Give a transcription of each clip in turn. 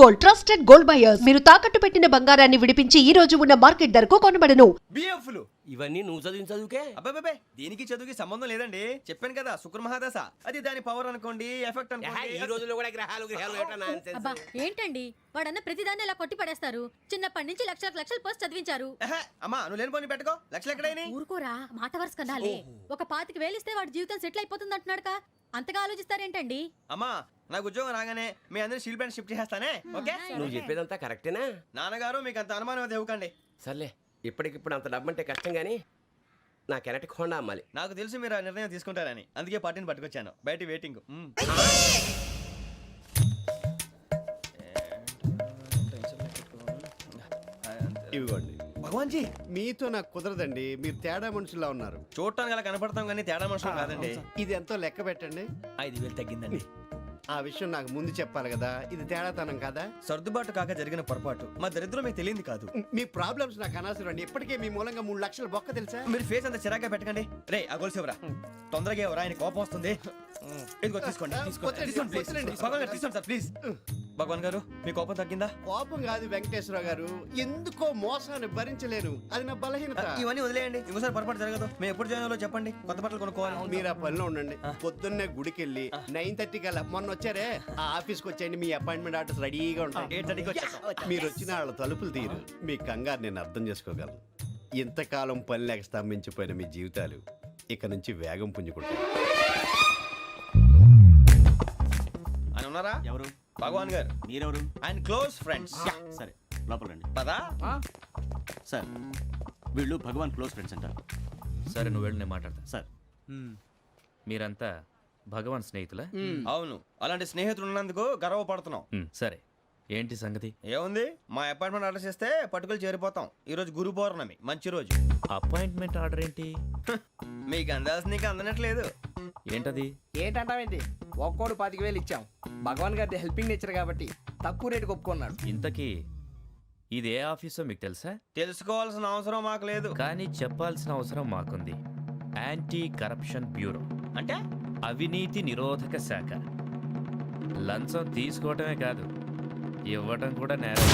Gold, trusted gold buyers. మీరు తాకట్టు పెట్టిన బంగారాన్ని విడిపించి ఈ రోజు ఉన్న మార్కెట్ ధరకు కొనబడను. బిఎఫ్లు ఇవన్నీ నువ్వు చదివిన చదువుకే. అబ్బాబే దీనికి చదువుకి సంబంధం లేదండి. చెప్పాను కదా శుక్ర మహాదశ, అది దాని పవర్ అనుకోండి, ఎఫెక్ట్ అనుకోండి. ఈ రోజుల్లో కూడా గ్రహాలు ఏటా nonsense. అబ్బా ఏంటండి వాడన్న ప్రతిదాన్ని ఇలా కొట్టి పడేస్తారు. చిన్నప్పటి నుంచి లక్షలు పోస్ట్ చదివించారు. అమ్మా నువ్వు లేని పోనీ పెట్టుకో, లక్షలు ఎక్కడైనా. ఊరుకోరా, మాట వరుస కదాలే. ఒక 25,000 ఇస్తే వాడి జీవితం సెటిల్ అయిపోతుంది అంటున్నాడుగా, అంతగా ఆలోచిస్తారేంటండి? అమ్మా నాకు ఉద్యోగం రాగానే మీ అందరి స్టీల్ ప్లాంట్ షిఫ్ట్ చేస్తానే. ఓకే నువ్వు చెప్పేదంతా కరెక్టేనా? నాన్నగారు మీకు అంత అనుమానం అయితే ఇవ్వకండి. సర్లే, ఇప్పటికిప్పుడు అంత డబ్బు అంటే కష్టం కానీ నా కెనటిక్ హోండా అమ్మాలి. నాకు తెలుసు మీరు ఆ నిర్ణయం తీసుకుంటారని, అందుకే పార్టీని పట్టుకొచ్చాను. బయట వెయిటింగ్. ఇవ్వండి. భగవాన్ జీ మీతో నాకు కుదరదండి, మీరు తేడా మనుషుల్లా ఉన్నారు. చూడటానికి అలా కనపడతాం కానీ తేడా మనుషులు కాదండి. ఇది ఎంతో లెక్క పెట్టండి. 5,000 తగ్గిందండి. ఆ విషయం నాకు ముందు చెప్పాలి కదా, ఇది తేడాతనం కదా. సర్దుబాటు కాక జరిగిన పొరపాటు, మా దరిద్రం మీకు తెలియంది కాదు. మీ ప్రాబ్లమ్స్ నాకు అనవసరం అండి. ఇప్పటికే మీ మూలంగా 3 లక్షల బొక్క తెలుసా. మీరు ఫేస్ అంత చిరాగ్గా పెట్టకండి. రే ఆ గొలుసు ఎవరా, తొందరగా ఎవరా, ఆయన కోపం వస్తుంది. ఇదిగో తీసుకోండి, తీసుకోండి ప్లీజ్. భగవాన్ గారు తీసుకోండి సార్ ప్లీజ్. భగవాన్ గారు మీ కోపం తగ్గిందా? కోపం కాదు వెంకటేశ్వరరావు గారు, ఎందుకో మోసాన్ని భరించలేను, అది నా బలహీనత. ఇవన్నీ వదిలేయండి, ఇంకోసారి పొరపాటు జరగదు. మేము ఎప్పుడు జాయిన్ అవ్వాలో చెప్పండి, కొత్త బట్టలు కొనుక్కోవాలి. మీరు ఆ పనిలో ఉండండి. పొద్దున్నే గుడికి వెళ్ళి 9:30 కల్లా, మొన్న వచ్చారే ఆ ఆఫీస్కి వచ్చేయండి. మీ అపాయింట్మెంట్ ఆర్డర్స్ రెడీగా ఉంటాయి. 8:30కి వచ్చేస్తాం. మీరు వచ్చిన వాళ్ళ తలుపులు తీరు. మీ కంగారు నేను అర్థం చేసుకోగలను. ఇంతకాలం పని లేక స్తంభించిపోయిన మీ జీవితాలు ఇక నుంచి వేగం పుంజుకుంటాయి. ఆయన ఉన్నారా? ఎవరు? భగవాన్ గారు. మీరెవరు? ఆయన క్లోజ్ ఫ్రెండ్స్. సరే లోపల రండి. పదా సార్ వీళ్ళు భగవాన్ క్లోజ్ ఫ్రెండ్స్ అంటారు. సరే నువ్వు వెళ్ళి నేను మాట్లాడతా. సార్ మీరంతా భగవాన్ స్నేహితులా? అవును, అలాంటి స్నేహితులు ఉన్నందుకు గర్వపడుతున్నాం. సరే ఏంటి సంగతి? ఏముంది, మా అపాయింట్మెంట్ ఆర్డర్ చేస్తే పట్టుకులు చేరిపోతాం. ఈ రోజు గురు పౌర్ణమి, మంచి రోజు. అపాయింట్మెంట్ ఆర్డర్ ఏంటి? మీకు అందాల్సి నీకు అందనట్లేదు. ఏంటది? ఏంటంటావేంటి? ఒక్కోడు 25,000 ఇచ్చాం. భగవాన్ గారి హెల్పింగ్ నేచర్ కాబట్టి తక్కువ రేటుకి ఒప్పుకున్నాడు. ఇంతకీ ఇది ఏ ఆఫీసో మీకు తెలుసా? తెలుసుకోవాల్సిన అవసరం మాకు లేదు, కానీ చెప్పాల్సిన అవసరం మాకుంది. యాంటీ కరప్షన్ బ్యూరో అంటే అవినీతి నిరోధక శాఖ. లంచం తీసుకోవటమే కాదు, ఇవ్వటం కూడా నేరం.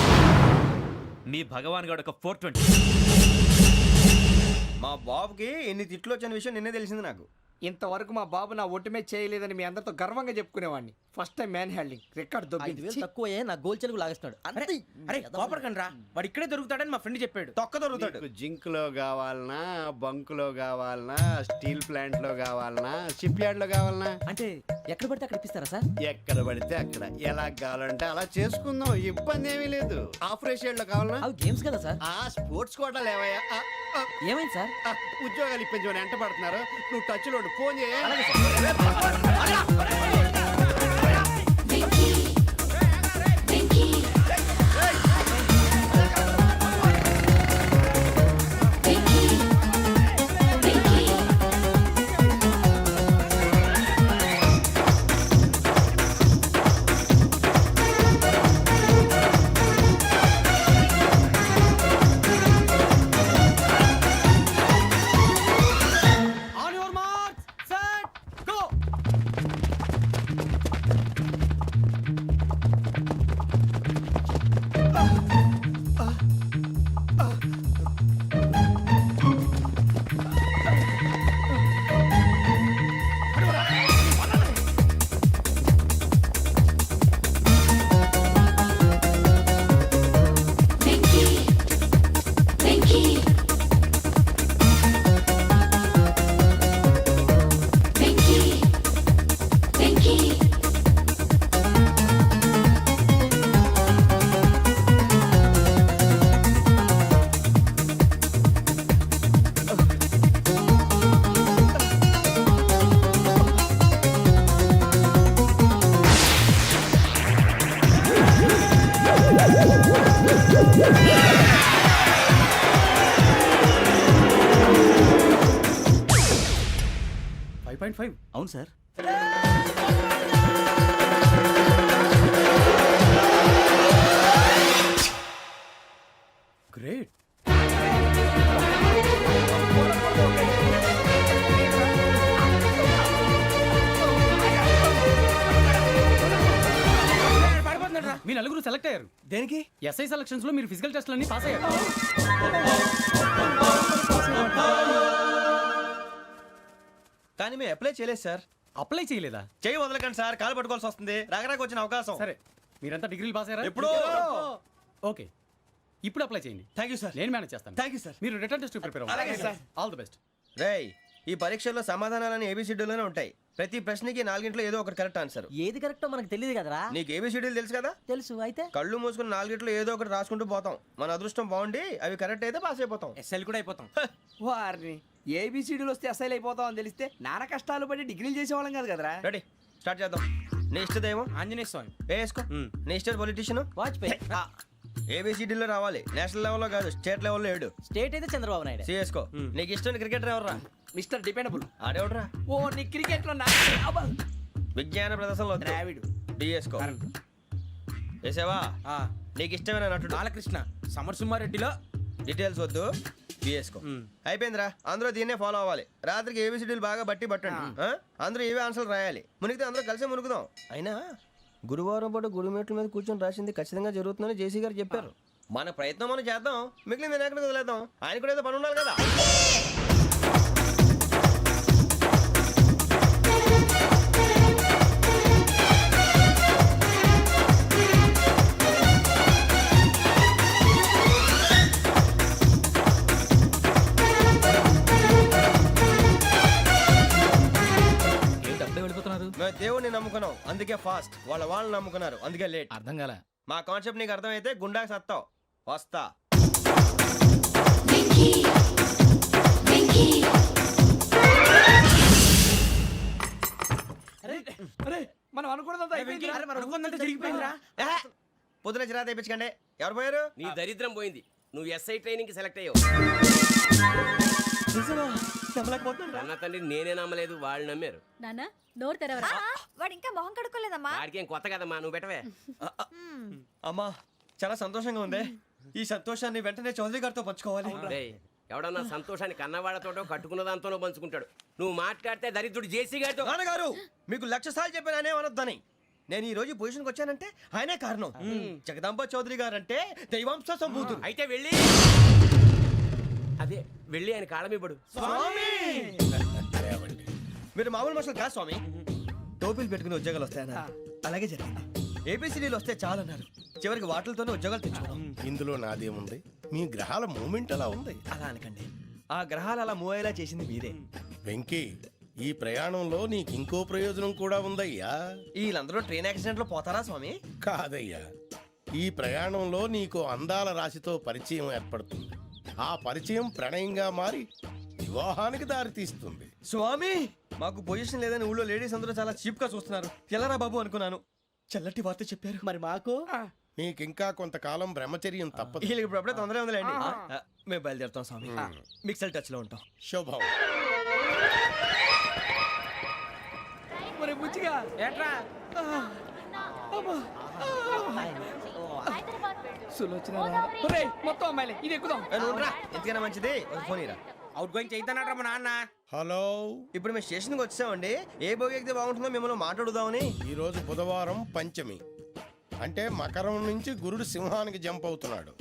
మీ భగవాన్ గారు ఒక 420. మా బాబుకి ఎన్ని తిట్లు వచ్చిన విషయం నిన్నే తెలిసింది నాకు. ఇంతవరకు మా బాబు నా ఒట్టుమే చేయలేదని మీ అందరితో గర్వంగా చెప్పుకునేవాడిని. First time man handling record దొబ్బింది. తక్కువే నా గోల్ చెలుగు లాగేస్తున్నాడు. అరే కోపడకండి రా, వాడు ఇక్కడే దొరుకుతాడని మా ఫ్రెండ్ చెప్పాడు. తొక్క దొరుకుతాడు. జింక్ లో కావాలనా, బంక్ లో కావాలనా, స్టీల్ ప్లాంట్ లో కావాలనా, షిప్ యార్డ్ లో కావాలనా? అంటే ఎక్కడ పడితే అక్కడ ఇప్పిస్తారా సార్? ఎక్కడ పడితే అక్కడ, ఎలా కావాలంటే అలా చేసుకుందాం, ఇబ్బంది ఏమీ లేదు. ఆపరేషన్ లో కావాలనా? అవి గేమ్స్ కదా సార్. ఆ స్పోర్ట్స్ కోటా లేవయ్యా. ఏమైంది సార్? ఉద్యోగాలు ఇప్పించమని ఎంట పడుతున్నారు. నువ్వు టచ్ లో ఫోన్ చేయ. అవును సార్. గ్రేట్. మీ నలుగురు సెలెక్ట్ అయ్యారు దేనికి? ఎస్ఐ సెలక్షన్స్ లో మీరు ఫిజికల్ టెస్ట్లన్నీ పాస్ అయ్యారు. కానీ మేము అప్లై చేయలేదు సార్. అప్లై చేయలేదా? చేయి వదలకండి సార్, కాలు పట్టుకోవాల్సి వస్తుంది. రాగరాకు వచ్చిన అవకాశం. సరే, మీరంతా డిగ్రీలు పాస్ అయ్యారా? ఎప్పుడో. ఓకే, ఇప్పుడు అప్లై చేయండి. Thank you sir. నేను మేనేజ్ చేస్తాను. Thank you sir. మీరు రిటర్న్ టెస్ట్ ప్రిపేర్ అలాగే అవ్వండి. సార్. All the best. రేయ్, ఈ పరీక్షల్లో సమాధానాలని ఏబిసిడ్యూల్లోనే ఉంటాయి. ప్రతి ప్రశ్నకి 4 ఏదో ఒకటి కరెక్ట్ ఆన్సర్. ఏది కరెక్టో మనకు తెలియదు కదరా. నీకు ఏబిసిడ్యూల్ తెలుసు కదా? తెలుసు. అయితే కళ్ళు మూసుకుని 4 ఏదో ఒకటి రాసుకుంటూ పోతాం. మన అదృష్టం బాగుండి అవి కరెక్ట్ అయితే పాస్ అయిపోతాం. ఎస్ఎల్ కూడా అయిపోతాం. వారిని ఏబిసిడీలు వస్తే ఎస్ఐలు అయిపోతాం అని తెలిస్తే నాన్న కష్టాలు పడి డిగ్రీలు చేసేవాళ్ళం కాదు కదరా. రెడీ, స్టార్ట్ చేద్దాం. నీ ఇష్టదేమో ఆంజనేయ స్వామి. వేసుకో. నీ ఇష్ట పొలిటీషియన్ వాజ్పేయి. ఏబిసిడీలో రావాలి. నేషనల్ లెవెల్లో కాదు, స్టేట్ లెవెల్లో 7. స్టేట్ అయితే చంద్రబాబు నాయుడు. సిఎస్కో. నీకు ఇష్టం క్రికెటర్ ఎవర్రా? Mister dependable. ఆడేవడరా? ఓ నీ క్రికెట్ లో విజ్ఞాన ప్రదర్శనలో ద్రావిడు. డిఎస్కో. వేసావా? నీకు ఇష్టమైన నటుడు? బాలకృష్ణ. సమర్సుమారెడ్డిలో డీటెయిల్స్ వద్దు, బిఎస్కో. అయిపోయిందిరా, అందరూ దీన్నే ఫాలో అవ్వాలి. రాత్రికి ఏబిసిడీలు బాగా బట్టి పట్టండి. అందరూ ఏవే ఆన్సర్లు రాయాలి. మునిగితే అందరూ కలిసే మునుగుదాం. అయినా గురువారం పాటు గురుమేట్ల మీద కూర్చొని రాసింది ఖచ్చితంగా జరుగుతుందని జేసీ గారు చెప్పారు. మన ప్రయత్నం మనం చేద్దాం, మిగిలింది నేను ఎక్కడికి వదిలేద్దాం. ఆయన కూడా ఏదో పని ఉండాలి కదా. మేము దేవుడిని నమ్ముకున్నాం, అందుకే ఫాస్ట్. వాళ్ళు నమ్ముకున్నారు, అందుకే లేట్. అర్థం కాలే. మా కాన్సెప్ట్ నీకు అర్థమైతే గుండా సత్తావు. వస్తా. మనం అనుకున్నదంతా అయిపోయింది. జరిగిపోయిందిరా. పొద్దున చిరా తెప్పించకండి. ఎవరు పోయారు? నీ దరిద్రం పోయింది. నువ్వు ఎస్ఐ ట్రైనింగ్ సెలెక్ట్ అయ్యావు. అన్న తండ్రి నేనే నమ్మలేదు, వాళ్ళు నమ్మారు. నాన్న నోరు తెరవరా. వాడు ఇంకా మొహం కడుక్కోలేదమ్మా. వాడికి ఏం కొత్త కదమ్మా, నువ్వు పెట్టవే. అమ్మా, చాలా సంతోషంగా ఉంది. ఈ సంతోషాన్ని వెంటనే చౌదరి గారితో పంచుకోవాలి. డేయ్, ఎవడన్నా సంతోషాన్ని కన్నవాళ్లతోటో కట్టుకున్న దాంతోనో పంచుకుంటాడు. నువ్వు మాట్లాడితే దరిద్రుడు జేసీ గారితో. నాన్నగారు, మీకు 1,00,000 సార్లు చెప్పాను అనొద్దని. నేను ఈ రోజు పొజిషన్కి వచ్చానంటే ఆయనే కారణం. జగదాంబ చౌదరి గారు అంటే దైవాంశ సంభూతుడు. అయితే వెళ్ళి అదే వెళ్ళి ఆయన కాళ్ళమివ్వడు. మీరు మామూలు మనుషులు కాదు స్వామి. టోపీలు పెట్టుకుని ఉద్యోగాలు వస్తాయన్నారు, అలాగే జరిగింది. ఏబిసిడీలు వస్తే చాలన్నారు, చివరికి వాటిలతోనే ఉద్యోగాలు తెచ్చుకున్నాం. ఇందులో నాదేముంది? మీ గ్రహాల మూమెంట్ అలా ఉంది. అలా అనకండి, ఆ గ్రహాలు అలా మూవ్ అయ్యేలా చేసింది మీరే. వెంకీ, ఈ ప్రయాణంలో నీకు ఇంకో ప్రయోజనం కూడా ఉందయ్యా. వీళ్ళందరూ ట్రైన్ యాక్సిడెంట్ లో పోతారా స్వామి? కాదయ్యా, ఈ ప్రయాణంలో నీకు అందాల రాశితో పరిచయం ఏర్పడుతుంది. ఆ పరిచయం ప్రణయంగా మారి వివాహానికి దారితీస్తుంది. స్వామి, మాకు పొజిషన్ లేదని ఊళ్ళో లేడీస్ అందరూ చాలా చీప్ గా చూస్తున్నారు. ఎలారా బాబు అనుకున్నాను. చల్లటి వార్త చెప్పారు. మరి మాకు నీకింకా కొంతకాలం బ్రహ్మచర్యం తప్పదు. వీళ్ళకి ఇప్పుడు అప్పుడే తొందరగా ఉందిలేండి. మేము బయలుదేరుతాం స్వామి. మిక్సెల్ టచ్ లో ఉంటాం. శుభం. మరి బుచ్చిగా ఏట్రా? మొత్తం అమ్మాయిలే, ఇది ఎక్కుదాం. ఎందుకైనా మంచిది, ఒక ఫోన్ ఇరా. అవుట్ గోయింగ్ చేద్దానట్రా మా నాన్న. హలో, ఇప్పుడు మేము స్టేషన్కి వచ్చామండి. ఏ బోగి ఎక్కితే బాగుంటుందో మిమ్మల్ని మాట్లాడుదామని. ఈరోజు బుధవారం పంచమి, అంటే మకరం నుంచి గురుడు సింహానికి జంప్ అవుతున్నాడు.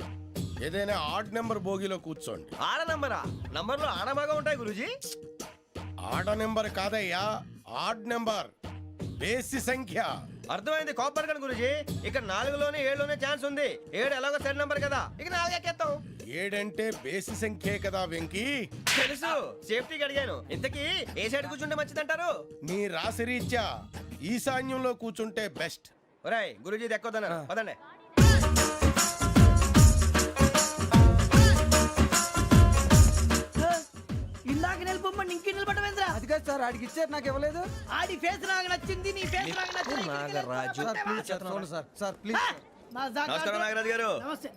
ఏదైనా ఆడ్ నెంబర్ బోగిలో కూర్చోండి. ఆడ నంబరా? నంబర్లో ఆడ బాగా ఉంటాయి గురూజీ. ఆడ నెంబర్ కాదయ్యా, ఆడ్ నెంబర్, బేసి సంఖ్య. అర్థమైంది, కాపర్ కన్ గురూజీ. ఇక్కడ 4లోనే 7లోనే ఛాన్స్ ఉంది. 7 ఎలాగో సెడ్ నంబర్ కదా, ఇక 4 ఎక్కేస్తాం. 7 అంటే బేసి సంఖ్యే కదా వెంకీ. తెలుసు, సేఫ్టీకి అడిగాను. ఇంతకీ ఏ సైడ్ కూర్చుంటే మంచిదంటారు? నీ రాశి రీత్యా ఈశాన్యంలో కూర్చుంటే బెస్ట్. ఒరేయ్, గురూజీ దెక్కొద్దన్నారు, పదండి. ఇందాక నిలబొమ్మని ఇంకే నిలబడమేంద్రా. అది కాదు సార్, ఆడికి ఇచ్చారు, నాకు ఇవ్వలేదు. ఆడి ఫేస్ నాకు నచ్చింది, నీ ఫేస్ నాకు నచ్చింది. నాగరాజు. Sir please. నమస్కారం నాగరాజు గారు. నమస్తే.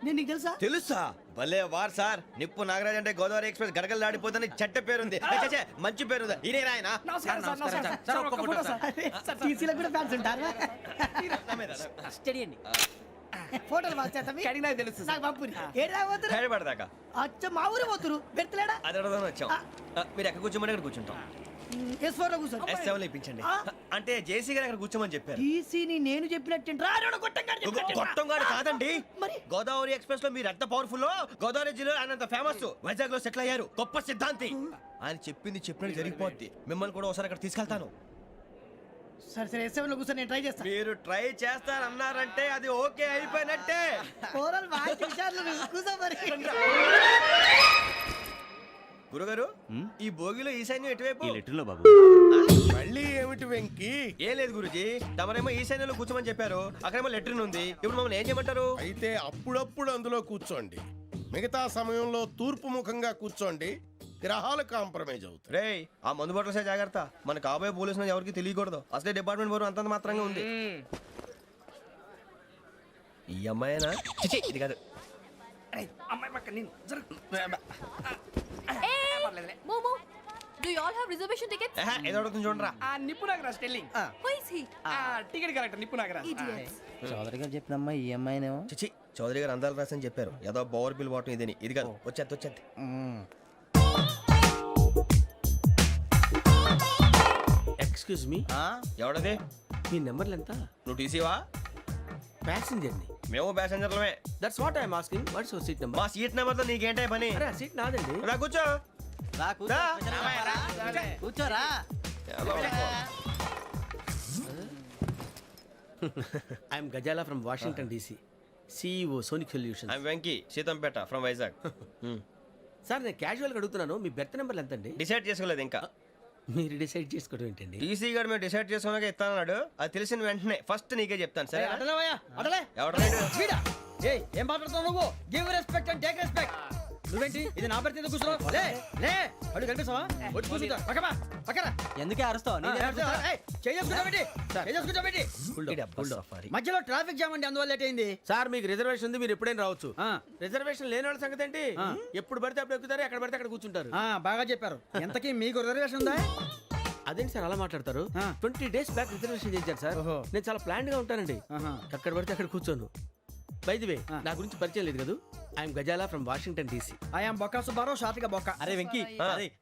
నేను నీకు తెలుసా? తెలుసా? భలే వార్ సార్. నిప్పు నాగరాజ్ అంటే గోదావరి ఎక్స్ప్రెస్ గడగలు దాడిపోతుంది చెట్ట పేరుంది. ఛే, మంచి పేరుంది. ఇదే ఆయన. నమస్కారం సార్. నమస్కారం సార్. ఒక్క ఫోటో సార్. టీసీలో కూడా ఫ్యాన్స్ ఉంటారా? స్టడీ అండి. ఫోటోలు బాగా చేస్తాం. అడిగినా తెలుసు నాకు పంపుని. ఏడా పోతురు? హైదరాబాద్ దాకా. అచ్చ మా ఊరు పోతురు. పెడతలేడా? అది అడగదామని వచ్చాం. మీరు ఎక్కడ కూర్చోమని అక్కడ కూర్చుంటాం. S4 లో కూర్చోండి S7 లో ఇప్పించండి. అంటే జేసీ గారు అక్కడ కూర్చోమని చెప్పారు. టీసీని నేను చెప్పినట్టు గొట్టం గారు కాదండి, మరి? గోదావరి ఎక్స్ప్రెస్ లో మీరు ఎంత పవర్ఫుల్, గోదావరి జిల్లా ఆయన అంత ఫేమస్, వైజాగ్ లో సెటిల్ అయ్యారు, గొప్ప సిద్ధాంతి. ఆయన చెప్పింది చెప్పినట్టు జరిగిపోద్ది. మిమ్మల్ని కూడా ఒకసారి అక్కడ తీసుకెళ్తాను. సరే సరే S7 లో కూర్చొని నేను ట్రై చేస్తాను. మీరు ట్రై చేస్తారన్నారంటే అది ఓకే అయిపోయినట్టే. ఓవరాల్ బాగా చూశారు నువ్వు. కూర్చో మరి. గురుగారు, ఈ భోగిలో ఈశాన్యం ఎటువైపు? లెటర్లో బాబు. మళ్ళీ ఏమిటి వెంకీ? ఏం లేదు గురుజీ, తమరేమో ఈశాన్యంలో కూర్చోమని చెప్పారు, అక్కడేమో లెట్రిన్ ఉంది. ఇప్పుడు మమ్మల్ని ఏం చేయమంటారు? అయితే అప్పుడప్పుడు అందులో కూర్చోండి, మిగతా సమయంలో తూర్పు ముఖంగా కూర్చోండి. గ్రహాలు కాంప్రమైజ్ అవుతాయి. రేయ్, ఆ మందు బాటలసే జాగ్రత్త. మన కాబోయే పోలీసులు ఎవరికి తెలియకూడదు. అసలే డిపార్ట్మెంట్ బోరు అంతంత మాత్రంగా ఉంది. ఈ అమ్మాయినా? చిచి, ఇది కాదు. అమ్మాయి పక్క నేను మోమో do you all have reservation tickets? ఏదో అడుగుతుంది చూడరా. నిప్పు Nagaraj telling who is he? Ticket correct నిప్పు నాగరాజ్. ఇడియట్స్. చౌదరి గారు చెప్పినమ్మా ఈ అమ్మాయినేమో. చిచి, చౌదరి గారు అందాలు రాసని చెప్పారు. ఏదో బోర్ బిల్ బాటం ఇదని. ఇది కాదు. వచ్చేది. Excuse me, ఎవడది? మీ నెంబర్లు ఎంత? నువ్వు టీసీవా? ప్యాసింజర్ ని. మేము ప్యాసెంజర్లమే. That's what I'm asking. What's your seat number? మా సీట్ నెంబర్తో నీకేంటే పని? అరే ఆ సీట్ నాదండి. రా కూర్చో. రా. కూర్చోరా. I'm Ghazala from Washington DC, CEO Sonic Solution. I'm Venky, Seethampeta from Vizag. Sir నేను క్యాజువల్గా అడుగుతున్నాను, మీ బెర్త్ నెంబర్లు ఎంత అండి? డిసైడ్ చేసుకోలేదు ఇంకా. మీరు డిసైడ్ చేసుకోవడం ఏంటండి? టీసీ గారు మేము డిసైడ్ చేసుకున్నాక ఇస్తానన్నాడు. అది తెలిసిన వెంటనే ఫస్ట్ నీకే చెప్తాను. సరే? అడలేవయ్యా అడలే. ఎవడలేడు? వీడా? ఏయ్ ఏం మాట్లాడుతున్నావు నువ్వు? Give respect and take respect. నువ్వేంటి ఇది నా పరిస్థితి కూర్చున్నావు? లే లే అడుగు కనిపిస్తావా? వచ్చి కూర్చుంటా. పక్కరా. ఎందుకే అరుస్తావు? మధ్యలో ట్రాఫిక్ జామ్ అండి, అందువల్ల లేట్ అయింది. సార్ మీకు రిజర్వేషన్ ఉంది, మీరు ఎప్పుడైనా రావచ్చు. రిజర్వేషన్ లేని వాళ్ళ సంగతి ఏంటి? ఎప్పుడు పడితే అప్పుడు ఎక్కుతారు, ఎక్కడ పడితే అక్కడ కూర్చుంటారు. బాగా చెప్పారు. ఎంతకీ మీకు రిజర్వేషన్ ఉందా? అదేంటి సార్ అలా మాట్లాడతారు? 20 days బ్యాక్ రిజర్వేషన్ చేశారు సార్. నేను చాలా ప్లాన్డ్ గా ఉంటానండి. ఎక్కడ పడితే అక్కడ కూర్చోను. బై ది వే, నా గురించి పరిచయం లేదు కదా. I'm Ghazala from Washington DC. I'm Bokka Subbarao, షాతిక బొక్క. అరే వెంకీ,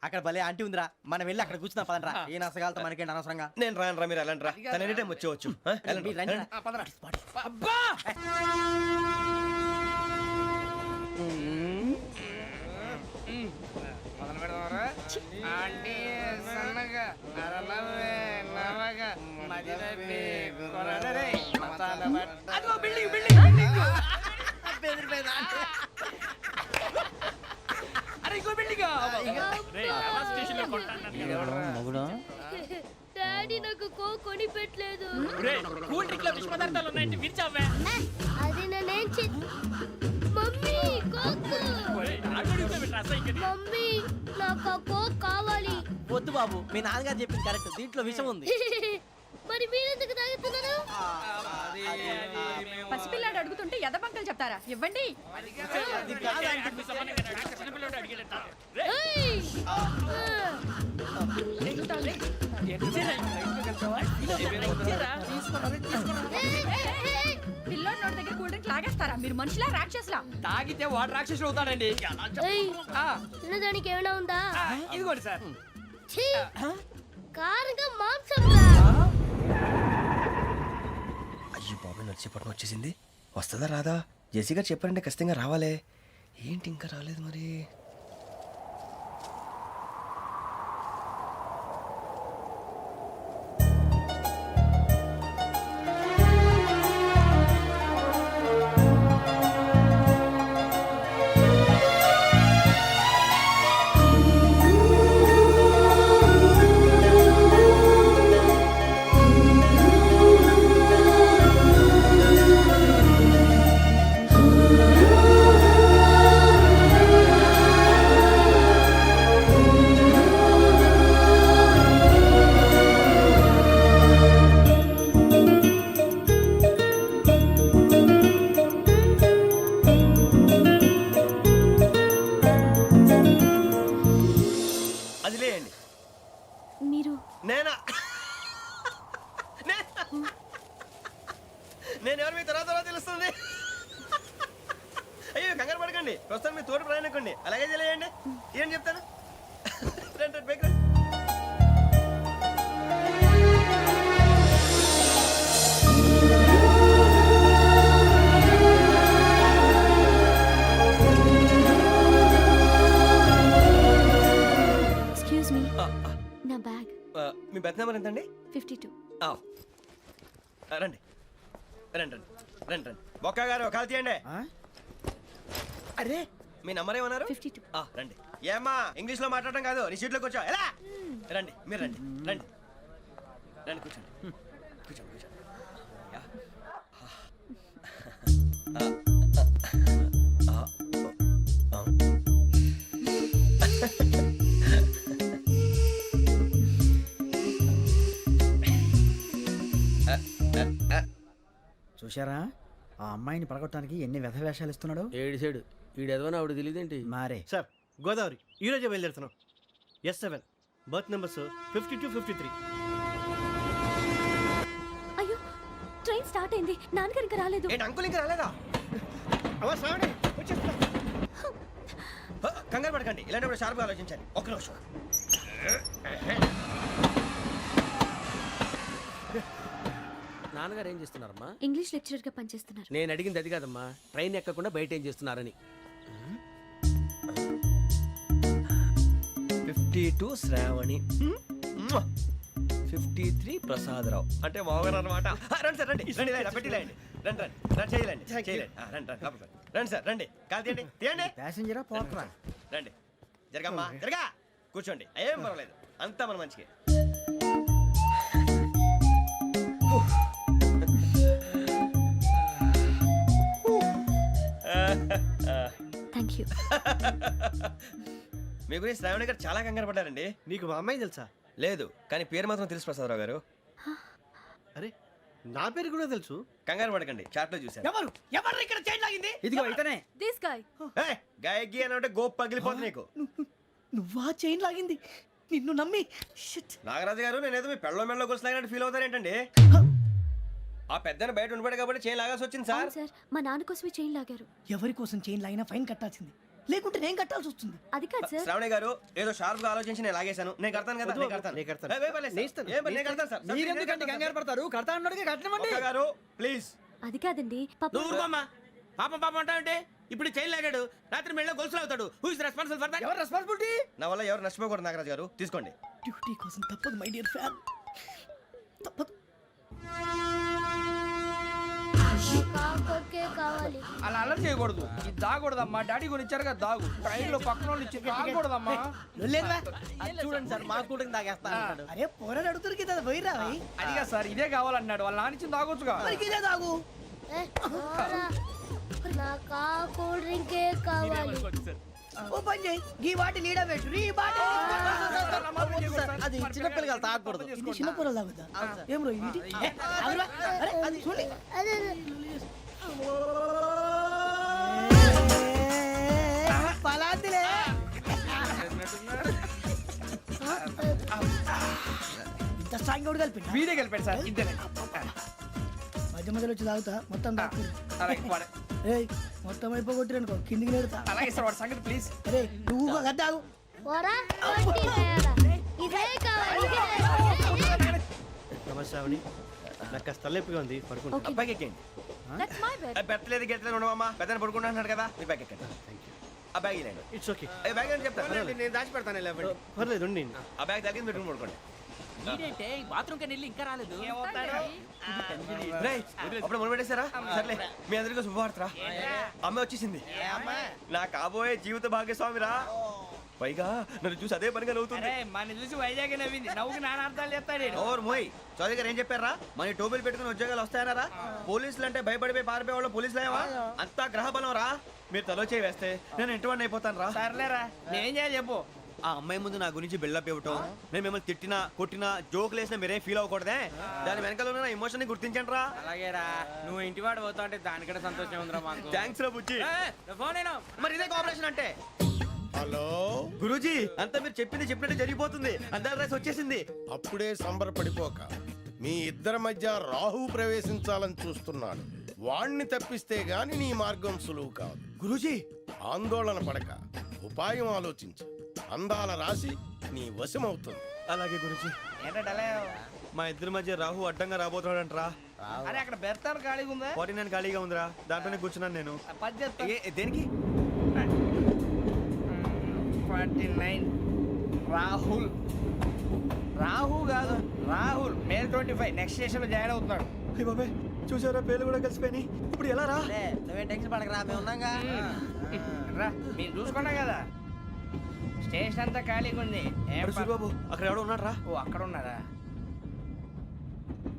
అక్కడ భలే ఆంటీ ఉందిరా, మనం వెళ్ళి అక్కడ కూర్చున్నా పదండ్రా. ఏ నసగాలతో మనకేంటి అనవసరంగా. నేను రాను రా, మీరు వెళ్ళండి రా. తన ఎనీ టైం వచ్చేవచ్చు. అబ్బా డాడీ నాకు కోక్ కొని పెట్టలేదు. కూల్ డ్రింక్ లో విష పదార్థాలు ఉన్నాయంటే విరిచావే. అది నేనేం మమ్మీ కోక్. మమ్మీ నాకు ఆ కోక్ కావాలి. వద్దు బాబు, మీ నాన్నగారు చెప్పింది కరెక్ట్, దీంట్లో విషయం ఉంది. మరి మీరెందుకు తాగుతున్నారు? పసిపిల్లాడు అడుగుతుంటే ఎదబంకలు చెప్తారా? ఇవ్వండి. ఏయ్! పిల్లోడి నోటి దగ్గర కూల్ డ్రింక్ లాగేస్తారా? మీరు మనుషులా రాక్షసులా? తాగితే వాడు రాక్షసుడు అవుతాడండి. ఏయ్! తినడానికి ఏమైనా ఉందా? ఇదిగోండి సార్. ఛీ! కారంగా మాంసం రా. అయ్యో బాబు, నర్సీపట్నం వచ్చేసింది. వస్తుందా రాదా? జేసీ గారు చెప్పారంటే ఖచ్చితంగా రావాలే. ఏంటి ఇంకా రాలేదు మరి? అది లేండి. మీరు నేనా? నేను ఎవరు మీ తర్వాత తెలుస్తుంది. అయ్యో కంగారు పడకండి, ప్రస్తుతం మీ తోటి ప్రయాణకండి. అలాగే తెలియండి. ఏం చెప్తాను. రండి, రండి, బైక్ రండి. బెత్ నెంబర్ ఎంతండి? 52. రండి రండి రండి రండి రండి బొక్క గారు కాల్ తీయండి. అరే మీ నంబర్ ఏమన్నారు? 52. రండి. ఏమ్మా ఇంగ్లీష్ లో మాట్లాడడం కాదు, నీ సీట్లో కూర్చో. ఎలా రండి, మీరు రండి రండి రండి కూర్చోండి కూర్చోండి కూర్చోండి. యా. చూశారా ఆ అమ్మాయిని పడగొట్టడానికి ఎన్ని వ్యధ వేషాలు ఇస్తున్నాడు. ఏడు సైడు ఈడెదవని ఆవిడ తెలియదేంటి? మారే సార్ గోదావరి ఈరోజే బయలుదేరుతున్నాం. S7 berth numbers 52, 53. అయ్యో ట్రైన్ స్టార్ట్ అయింది, నాన్నగారు ఇంకా రాలేదు. ఏంటి అంకుల్ ఇంకా రాలేదా? కంగారు పడకండి, ఇలాంటప్పుడు షార్ప్గా ఆలోచించండి. ఒక్క నిమిషం. నాన్నగారు ఏం చేస్తున్నారమ్మా? ఇంగ్లీష్ లెక్చరర్ గా పనిచేస్తున్నారు. నేను అడిగింది అది కాదమ్మా, ట్రైన్ ఎక్కకుండా బయట ఏం చేస్తున్నారని. 52 శ్రావణి, 53 ప్రసాదరావు అంటే మామగారు అనమాట. రండి సార్ రండి రండి, ఇలా పెట్టి లేండి. రండి రండి రండి, చేయలేండి చేయలేండి. రండి రండి లోపలికి రండి. రండి సార్ రండి, కాలు తీయండి తీయండి. ప్యాసింజరా పోట్రా. రండి జరగమ్మా జరగా, కూర్చోండి. ఏం పర్వాలేదు, అంతా మన మంచిగా. Thank you. మీ గురించి శ్రావణి గారు చాలా కంగారు పడ్డారండి. నీకు మా అమ్మాయి తెలుసా? లేదు, కానీ పేరు మాత్రం తెలుసు ప్రసాదరావు గారు. అరే నా పేరు కూడా తెలుసు. కంగారు పడకండి, చాట్లో చూశాను. ఎవరు ఎవరు ఇక్కడ చైన్ లాగింది? ఇదిగో ఇతనే. This guy. గాయకి అని అంటే గోప్ పగిలిపోతుంది నీకు. నువ్వా చైన్ లాగింది? నిన్ను నమ్మి నాగరాజు గారు, నేనేదో మీ పెళ్ళ మెళ్ళ గురిసిలాగినట్టు ఫీల్ అవుతారేంటండి? ఆ పెద్దని బయట ఉండిపోయాడు కాబట్టి చైన్ లాగాల్సి వచ్చింది సార్. సార్ మా నాన్న కోసమే చైన్ లాగారు. ఎవరి కోసం చైన్ లాగినా ఫైన్ కట్టాల్సింది, లేకుంటే నేను కట్టాల్సి వస్తుంది. అది కాదు సార్. శ్రావణి గారు ఏదో షార్ప్ గా ఆలోచించి నేను లాగేశాను. నేను కడతాను కదా, నేను కడతాను. నేను కడతాను. ఏ, పర్లేదు సార్. ఏం పర్లేదు, నేను కడతాను సార్. మీరెందుకంటే కంగారు పడతారు? కడతా అన్నాడుగా కట్టమండి. ఒక్క గారు ప్లీజ్. అది కాదండి పాప. నువ్వు ఊరుకోమ్మా. పాపం పాపం అంటావంటే ఇప్పుడు చైన్ లాగాడు, రాత్రి మెళ్ళ గొలుసులు అవుతాడు. Who is responsible for that? ఎవరు రెస్పాన్సిబిలిటీ? నా వల్ల ఎవరు నష్టపోకూడదు నాగరాజు గారు, తీసుకోండి. డ్యూటీ కోసం తప్పదు మై డియర్ ఫ్యాన్, తప్పదు. కాకొక్కే కావాలి. అలా అలర్ట్ చేయకూడదు, ఇది దాగకూడదమ్మా. డాడీ కొని ఇచ్చారు కదా దాగు. ట్రైన్ లో పక్కన వాళ్ళు ఇచ్చి దాగకూడదమ్మా. చూడండి సార్, మా కూడా తాగేస్తా. అరే పోరాడు అడుగుతారు కదా, పోయిరా. అడిగా సార్ ఇదే కావాలన్నాడు, వాళ్ళ నానిచ్చింది తాగొచ్చుగా. ఇదే తాగు. ఏ, పోరా. నాకు ఆ కూల్ డ్రింకే కావాలి. ఓ పని చేయి, ఈ బాటి లీడ పెట్టు. ఈ బాటి అది చిన్నపిల్లలు తాగకూడదు. ఇది చిన్న పొరలు తాగుతా. ఏం రో ఇది? అరే అది చూడండి. అదే పలాతిలే. ఇంత స్ట్రాంగ్ కూడా కలిపి వీడే కలిపాడు సార్. ఇద్దరే మధ్య మధ్యలో వచ్చి తాగుతా, మొత్తం తాగు. ఏయ్ మొత్తం అయిపోగొట్టిరనుకో కిందికి నేడుతా. అలాగే సార్, వాడి సంగతి ప్లీజ్. అరే నువ్వు కదా తాగు. పోరా, కొట్టి తేడా. ఇదే కావాలి, ఇదే. నమస్తే శ్రావణి, నాకు కాస్త తలెప్పిగా ఉంది, పడుకుంటా. అబ్బాయికి ఎక్కండి. That's my bed. పెట్టలేదు గెట్టలేదు ఉండవమ్మా. పెద్దని పడుకుంటున్నాడు కదా, మీ బ్యాగ్ ఎక్కండి. ఆ బ్యాగ్ ఇలాండి. It's okay. బ్యాగ్ అని చెప్తాను, నేను దాచి పెడతాను. పర్లేదు ఉండి. ఆ బ్యాగ్ తగ్గింది పెట్టుకుని పడుకోండి. బాత్రూమ్ కి వెళ్ళి ఇంకా రాలేదు. రేయ్, అప్పుడు మొదలు పెట్టేశారా? సర్లే, మీ అందరికీ శుభవార్తరా. అమ్మాయి వచ్చేసింది, నా కాబోయే జీవిత భాగ్యస్వామిరా. పైగా నన్ను చూసి అదే పనిగా నవ్వుతుంది. మన చూసి వైజాగ్ నవ్వింది, నవ్వుకి నాన్న అర్థాలు చెప్తాడు. ఓర్ మోయ్, చౌదరి గారు ఏం చెప్పారా? మన టోబీలు పెట్టుకుని ఉద్యోగాలు వస్తాయనరా? పోలీసులు అంటే భయపడిపోయి పారిపోయే వాళ్ళు పోలీసులు అయ్యవా? అంతా గ్రహ బలం రా. మీరు తలో చేయి వేస్తే నేను ఇంటివాడిని అయిపోతాను రా. సర్లేరా, నేనేం చేయాలి చెప్పు. ఆ అమ్మాయి ముందు నా గురించి బిల్డప్ ఇవ్వటం, నేను మిమ్మల్ని తిట్టినా కొట్టినా జోకులు వేసినా మీరేం ఫీల్ అవ్వకూడదే. దాని వెనకాల ఉన్న ఎమోషన్ ని గుర్తించండి రా. అలాగేరా, నువ్వు ఇంటివాడు పోతా అంటే దానికంటే సంతోషం ఉందిరా మాకు. థ్యాంక్స్ రా బుజ్జి. మరి ఇదే కోఆపరేషన్ అంటే. హలో గురూజీ, అంతా మీరు చెప్పింది చెప్పినట్టు జరిగిపోతుంది. అందాల రైస్ వచ్చేసింది. అప్పుడే సంబరపడిపోక. మీ ఇద్దరి మధ్య రాహు ప్రవేశించాలని చూస్తున్నాడు. వాణ్ణి తప్పిస్తే గాని నీ మార్గం సులువు కాదు. గురూజీ, ఆందోళన పడక, ఉపాయం ఆలోచించు. అందాల రాశి నీ వశమవుతుంది. అలాగే గురూజీ. మా ఇద్దరి మధ్య రాహు అడ్డంగా రాబోతున్నాడంట్రా. అరే అక్కడ బెర్తాను ఖాళీగా ఉందా? 49 ఖాళీగా ఉందిరా, దాంట్లోనే కూర్చున్నాను నేను. దేనికి? 49 రాహుల్ రాహు కాదు రాహుల్ మే 25 నెక్స్ట్ స్టేషన్ లో జాయిన్ అవుతున్నాడు. బాబాయ్ చూసారా పేర్లు కూడా కలిసిపోయినాయి. ఇప్పుడు ఎలా రా? నువ్వేం టెన్షన్ పడకరా, మేము ఉన్నాగా. రా మీరు చూసుకున్నా కదా, స్టేషన్ అంతా ఖాళీగా ఉంది. బాబు అక్కడ ఎవడో ఉన్నాడు రా. ఓ అక్కడ ఉన్నారా?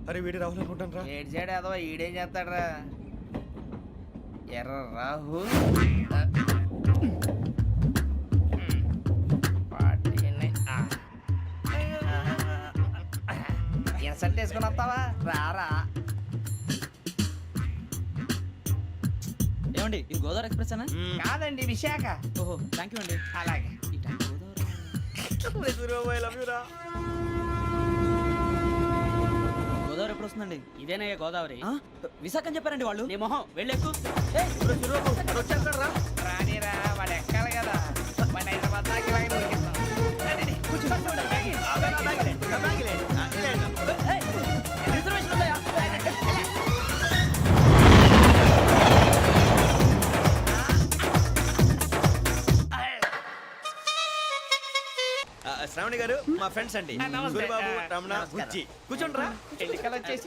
అరే వీడి రాహుల్ అనుకుంటాను రా. ఏడు సైడ్ అదో ఈడేం చేస్తాడరా? ఎర్ర రాహుల్ ఇన్సల్ట్ వేసుకుని వస్తావా? రారా. ఏమండి ఇది గోదావరి ఎక్స్ప్రెస్ అనా? కాదండి విశాఖ. ఓహో థ్యాంక్ యూ అండి. అలాగే. గోదావరి ఎప్పుడు వస్తుందండి? ఇదేనయ్య గోదావరి. విశాఖ అని చెప్పారండి వాళ్ళు. నీ మొహం వెళ్ళెక్కు. రానిరా, వాడు ఎక్కాలి కదా. వాడు హైదరాబాద్ దాకా ఇలాగే దొరికిస్తాం. రండి, కూర్చోండి. రిజర్వేషన్ ఉందా? శ్రావణి గారు మా ఫ్రెండ్స్ అండి. నమస్తే. గురుబాబు, రమణ, బుజ్జి. కూర్చోండి రా. ఎన్నికలు వచ్చేసి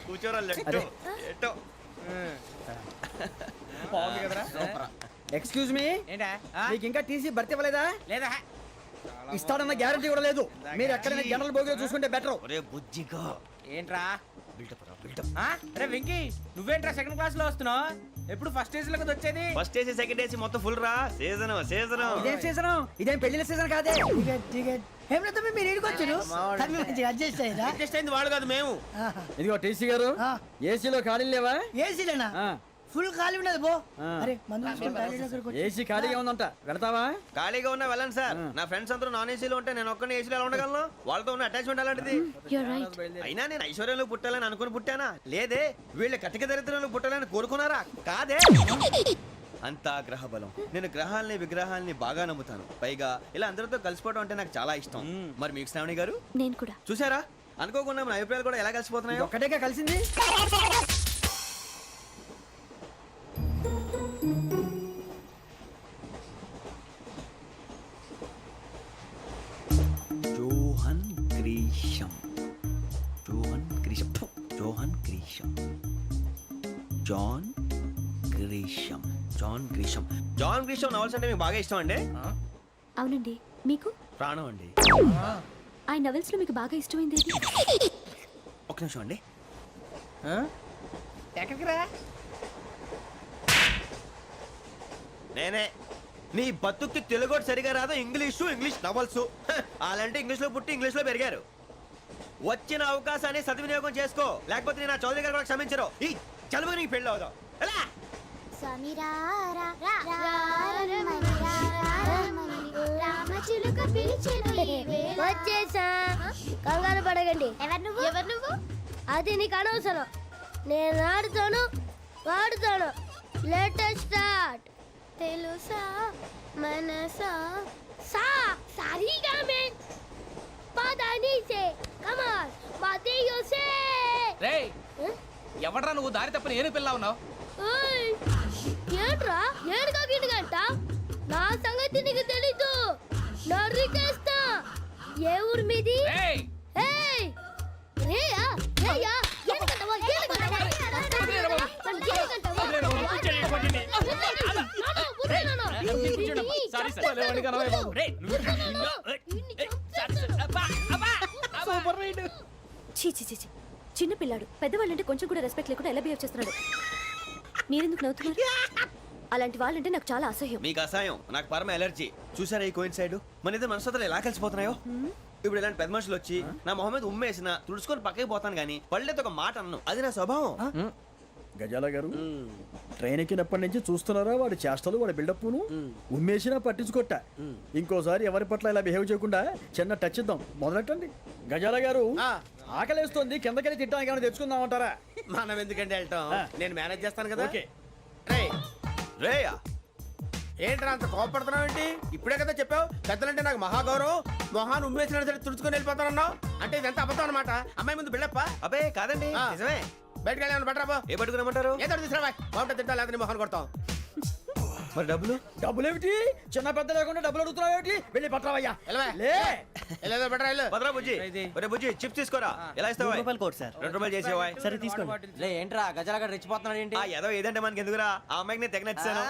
కూర్చోరా. లెట్టో ఎట్టో. బాగుంది కదరా? ఎక్స్క్యూజ్ మీ, ఏంటా? మీకు ఇంకా టీసీ భర్తీ ఇవ్వలేదా? లేదా ఇస్తాడన్న గ్యారంటీ కూడా లేదు. మీరు ఎక్కడైనా జనరల్ బోగిలో చూసుకుంటే బెటర్. ఒరే బుజ్జిగా ఏంట్రా? బిల్డప్ రా బిల్డప్. అరే వెంకీ, నువ్వేంట్రా సెకండ్ క్లాస్ లో వస్తున్నావు? ఎప్పుడు ఫస్ట్ ఏజ్ లో కదా వచ్చేది? ఫస్ట్ ఏసీ సెకండ్ ఏసీ మొత్తం ఫుల్ రా. Season season. ఇదేం సీజన్? ఇదేం పెళ్లిన సీజన్ కాదే. మీరు ఇడికొచ్చారు అడ్జస్ట్ అయ్యారా? అడ్జస్ట్ అయింది వాడు కాదు, మేము. ఇదిగో టీసీ గారు, ఏసీలో ఖాళీ లేవా? ఏసీలేనా? ఫుల్ ఖాళీ ఉండదు బో. అరే ఏసీ ఖాళీగా ఉందంట, వెళ్తావా? ఖాళీగా ఉన్నా వెళ్ళండి సార్. నా ఫ్రెండ్స్ అందరూ నాన్ ఏసీలో ఉంటే నేను ఒక్కనే ఏసీలో ఎలా ఉండగలను? వాళ్ళతో ఉన్న అటాచ్మెంట్ అలాంటిది. అయినా నేను ఐశ్వర్యంలో పుట్టాలని అనుకుని పుట్టానా? లేదే. వీళ్ళ కటిక దరిద్రంలో పుట్టాలని కోరుకున్నారా? కాదే. అంతా గ్రహ బలం. నేను గ్రహాలని విగ్రహాలని బాగా నమ్ముతాను. పైగా ఇలా అందరితో కలిసిపోవడం అంటే నాకు చాలా ఇష్టం. మరి మీకు శ్రావణి గారు? నేను కూడా. చూసారా, అనుకోకుండా మన అభిప్రాయాలు కూడా ఎలా కలిసిపోతున్నాయో. ఒక్కటేగా కలిసింది. John Grisham. John Grisham. John Grisham. John Grisham. John Grisham. John Grisham novels అంటే మీకు బాగా ఇష్టం అండి? అవునండి. మీకు? ప్రాణం అండి. ఆ నవెల్స్ లో మీకు బాగా ఇష్టమైంది ఏది? ఒక నిమిషం అండి. ఎక్కడికి రా? నేనే. నీ బతుక్కి తెలుగు సరిగా రాదు. English novels. అలాంటి ఇంగ్లీష్ లో పుట్టి ఇంగ్లీష్ లో పెరిగారు. వచ్చిన అవకాశాన్ని సద్వినియోగం చేసుకో, లేకపోతే నేను ఆ చౌదరి గారు కూడా క్షమించరు. ఈ చదువు నీకు పెళ్ళి అవుదాం. వచ్చేసా, కంగారు పడకండి. ఎవరు నువ్వు? అది నీకు అనవసరం. నేను ఆడుతాను, వాడుతాను. Latest start. తెలుసా మనసా సా సారీగా మే పదని సే కమాన్ బాతియో సే. రేయ్ ఎవడ్రా నువ్వు? దారి తప్పని ఏను పిల్ల ఉన్నావు? ఓయ్ ఏంట్రా ఏడుగా గిడుగంట? నా సంగతి నీకు తెలీదు. నరికేస్తా. ఏ ఊరు మీది? రేయ్ ఏయ్ రేయా రేయా ఏడుగంటవా ఏడుగంటవా చిన్న పిల్లాడు. పెద్దవాళ్ళంటే కొంచెం కూడా రెస్పెక్ట్ లేకుండా ఎలా బిహేవ్ చేస్తున్నాడు. మీరెందుకు నవ్వుతున్నారు? అలాంటి వాళ్ళంటే నాకు చాలా అసహ్యం. మీకు అసహ్యం, నాకు పరమ ఎలర్జీ. చూసారా ఈ కోయిన్సైడ్? మన ఇద్దరు మనస్తత్వాలు ఎలా కలిసిపోతున్నాయో. ఇప్పుడు ఇలాంటి పెద్ద మనుషులు వచ్చి నా మొహం మీద ఉమ్మేసిన తుడుచుకొని పక్కకి పోతాను కానీ పళ్ళేతో ఒక మాట అన్ను. అది నా స్వభావం. గజాల గారు, ట్రైన్ ఎక్కినప్పటి నుంచి చూస్తున్నారా వాడి చేష్టలు, వాడి బిల్డప్ను? ఉమ్మేసినా పట్టించుకోట. ఇంకోసారి ఎవరి పట్ల ఇలా బిహేవ్ చేయకుండా చిన్న టచ్ ఇద్దాం. మొదలెట్టండి. గజాల గారు, ఆకలేస్తుంది, కిందకెళ్ళి తిట్టడానికి ఏమైనా తెచ్చుకుందామంటారా? మనం ఎందుకంటే వెళ్తాం, నేను మేనేజ్ చేస్తాను కదా. ఓకే. రేయా ఏంట్రా అంత కోపడుతున్నావు ఏంటి? ఇప్పుడే కదా చెప్పావు పెద్దలంటే నాకు మహాగౌరవం, మొహాన్ని ఉమ్మేసిన సరే తుడుచుకొని వెళ్ళిపోతానన్నావు. అంటే ఇదంతా అబద్ధం అనమాట. అమ్మాయి ముందు బిల్డప్ప? అబ్బే కాదండి, నిజమే. బయటకు వెళ్ళాను బట్రాబో. ఏ పట్టుకురమ్మంటారు? ఏదో తీసుకురా బాగుంటుంది. తింటా లేదా మొహాన్ని కొడతాం. మరి డబ్బులు డబ్బులు ఏమిటి చిన్న పెద్ద లేకుండా డబ్బులు అడుగుతున్నావు ఏమిటి వెళ్ళి పట్టరావయ్యా లే భద్రా బుజ్జి ఒరే బుజ్జి చిప్స్ తీసుకోరా ఎలా ఇస్తావా కోట్ సార్ 2 రూపాయలు చేసేవా సరే తీసుకోండి. లే ఏంట్రా గజలాగా రెచ్చిపోతున్నాడు ఏంటి ఆ ఏదో ఏదంటే మనకి ఎందుకురా ఆ అమ్మాయికి నేను తెగ నచ్చాను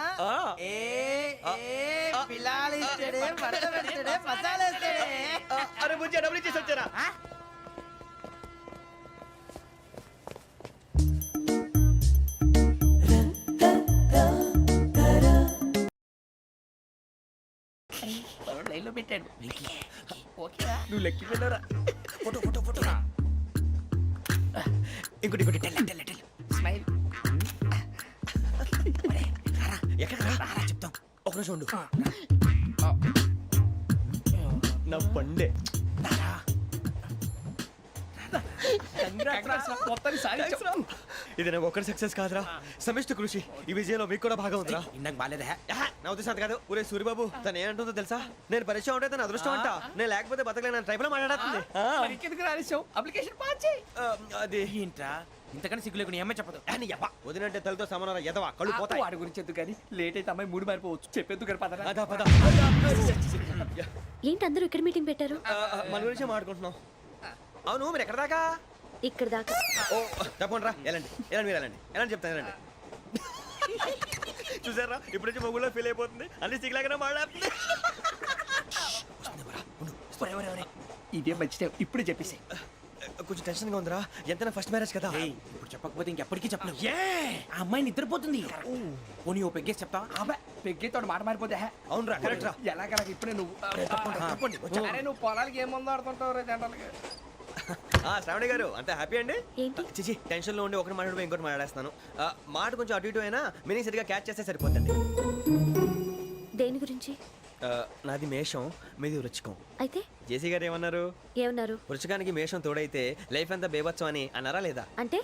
అరే బుజ్జి డబ్బులు ఇచ్చేసి వచ్చారా లైన్లో పెట్టాడు నువ్వు లెక్కి వెళ్ళరా ఫోటో ఫోటో ఫోటో ఇంకోటి ఇంకోటి టెల్ టెల్ టెల్ స్మైల్ ఎక్కడ రా చెప్తాం ఒక రోజు ఉండు నా పండే ఇది నాకు ఒక్కరి సక్సెస్ కాదురా సమిష్టి కృషి ఈ విజయంలో మీకు కూడా భాగం ఉందిరా ఇందాక బాలేదా నా ఉద్దేశం కాదు ఊరే సూర్యబాబు తను ఏమంటుందో తెలుసా నేను పరిచయం ఉంటే తన అదృష్టం అంట నేను లేకపోతే బతకలేను ట్రైబ్ లో మాట్లాడుతుంది ఎందుకు రాలేసావు అప్లికేషన్ పాస్ చేయి అది ఏంట్రా ఇంతకన్నా సిగ్గు లేకుండా ఏమై చెప్పదు అని యబ్బా వదినంటే తలతో సమానం ఎదవా కళ్ళు పోతాయి వాడి గురించి ఎందుకు కానీ లేట్ అయితే అమ్మాయి మూడు మారిపోవచ్చు చెప్పేందుకు కానీ పదరా అదా పద ఏంటి అందరూ ఇక్కడ మీటింగ్ పెట్టారు? మన గురించి మాట్లాడుకుంటున్నాం అవును మీరు ఎక్కడ దాకా ఇక్కడ దాకా. ఓ తప్పకుండా రా వెళ్ళండి వెళ్ళండి మీరు వెళ్ళండి వెళ్ళండి చెప్తాను వెళ్ళండి చూసారా ఇప్పుడు నుంచి మొగుల్లో ఫీల్ అయిపోతుంది అన్ని సిగ్లాగానే మాట్లాడుతుంది ఇదే మంచి టైం ఇప్పుడు చెప్పేసి కొంచెం టెన్షన్గా ఉందిరా ఎంతైనా ఫస్ట్ మ్యారేజ్ కదా ఇప్పుడు చెప్పకపోతే ఇంకెప్పటికీ చెప్పలేవు ఆ అమ్మాయి నిద్రపోతుంది పోనీ ఓ పెగ్గేసి చెప్తావా అబ్బా పెగ్గేతో మాట మారిపోతే అవునరా కరెక్ట్ రా ఎలాగలా ఇప్పుడే నువ్వు అరే నువ్వు పొలాలకి ఏం మందు ఆడుతుంటావు రే జనరల్గా శ్రావణి గారు అంత హ్యాపీ అండి ఏంటి? చిచి టెన్షన్ లో ఉండి ఒకటి మాట్లాడిపోయి ఇంకోటి మాట్లాడేస్తాను మాట కొంచెం అటు ఇటు అయినా మీనింగ్ సరిగా క్యాచ్ చేస్తే సరిపోతుంది దేని గురించి? నాది మేషం మీది వృచ్చికం అయితే జేసీ గారు ఏమన్నారు ఏమన్నారు? వృచ్చికానికి మేషం తోడైతే లైఫ్ అంతా బేబత్సం అని అన్నారా లేదా అంటే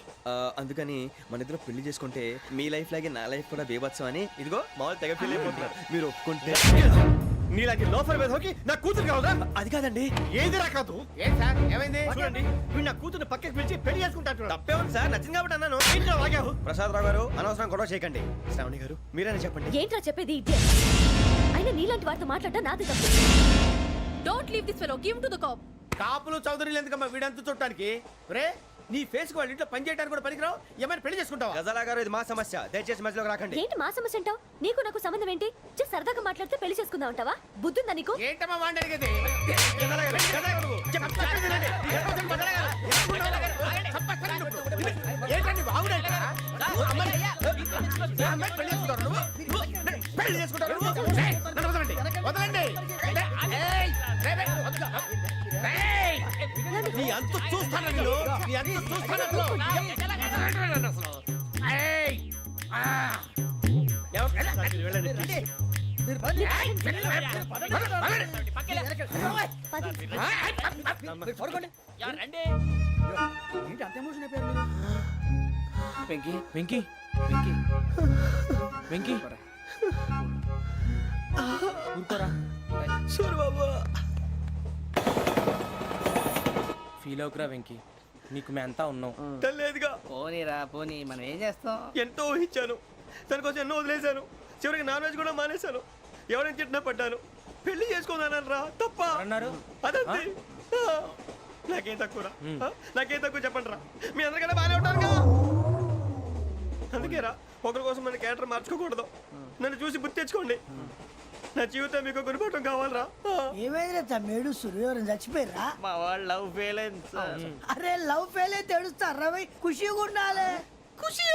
అందుకని మన ఇద్దరు పెళ్లి చేసుకుంటే మీ లైఫ్ లాగే నా లైఫ్ కూడా బేబత్సం అని ఇదిగో మామూలు తెగ ఫీల్ అయిపోతున్నారు మీరు ఒప్పుకుంటే నీలాంటి లోఫర్ మీద హోకి నా కూతురు కావదా? అది కాదండి ఏది రాకాదు ఏంటి సార్ ఏమైంది చూడండి వీడు నా కూతురు పక్కకి పిలిచి పెళ్లి చేసుకుంటాడు. తప్పే ఉంది సార్ నచ్చింది కాబట్టి అన్నాను ఏంటో వాగావు? ప్రసాద్ రావు గారు అనవసరం గొడవ చేయకండి శ్రావణి గారు మీరైనా చెప్పండి ఏంట్రా చెప్పేది? ఇదే అయినా నీలాంటి వారితో మాట్లాడటం నాది తప్పు. Don't leave this fellow, give to the cop. కాపులు చౌదరులు ఎందుకమ్మా వీడంతా చూడటానికి? రే నీ ఫేస్ కు వాళ్ళ ఇంట్లో పని చేయడానికి కూడా పనికిరావు. ఏమైనా పెళ్లి చేసుకుంటావా? గజాలా గారు ఇది మా సమస్య దయచేసి మధ్యలోకి రాకండి. ఏంటి మా సమస్య అంటావు? నీకు నాకు సంబంధం ఏంటి? జస్ట్ సరదాగా మాట్లాడితే పెళ్లి చేసుకుందాం అంటావా? బుద్ధుందా నీకు? ఏంటమ్మా వాడిని అడిగేది? ఏంటండి బాగుండేట? పెళ్లి చేసుకుంటారు వదలండి. నీ అంత చూస్తాను నీ అంత చూస్తాను. ఏంటి అంత ఎమోషన్ అయిపోయారు మీరు? వెంకీ వెంకీ వెంకీ వెంకీ ఊరుకోరా సూర్యబాబు ఫీల్ అవుకురా వెంకీ, నీకు మేమంతా ఉన్నాం. తెలియదుగా పోనీరా పోనీ మనం ఏం చేస్తాం. ఎంతో ఊహించాను దానికోసం ఎన్నో వదిలేశాను చివరికి నాన్ వెజ్ కూడా మానేశాను ఎవరైనా తిట్టినా పడ్డాను పెళ్లి చేసుకున్నాను రా తప్ప అన్నారు అదంతే నాకేం తక్కువ నాకేం తక్కువ చెప్పండి రా మీ అందరికన్నా బాగానే ఉంటారు కదా అందుకే రా ఒకరి కోసం మన క్యారెక్టర్ మార్చుకోకూడదు నన్ను చూసి గుర్తు తెచ్చుకోండి నా జీవితం మీకు గురిపటం కావాలరా ఏమైనా తమ్మేడు సూర్యవరం చచ్చిపోయిరా మా వాళ్ళు లవ్ ఫెయిల్ అయింది సార్ అరే లవ్ ఫెయిల్ అయితే ఏడుస్తారా భయ్ ఖుషిగా ఉండాలి ఖుషి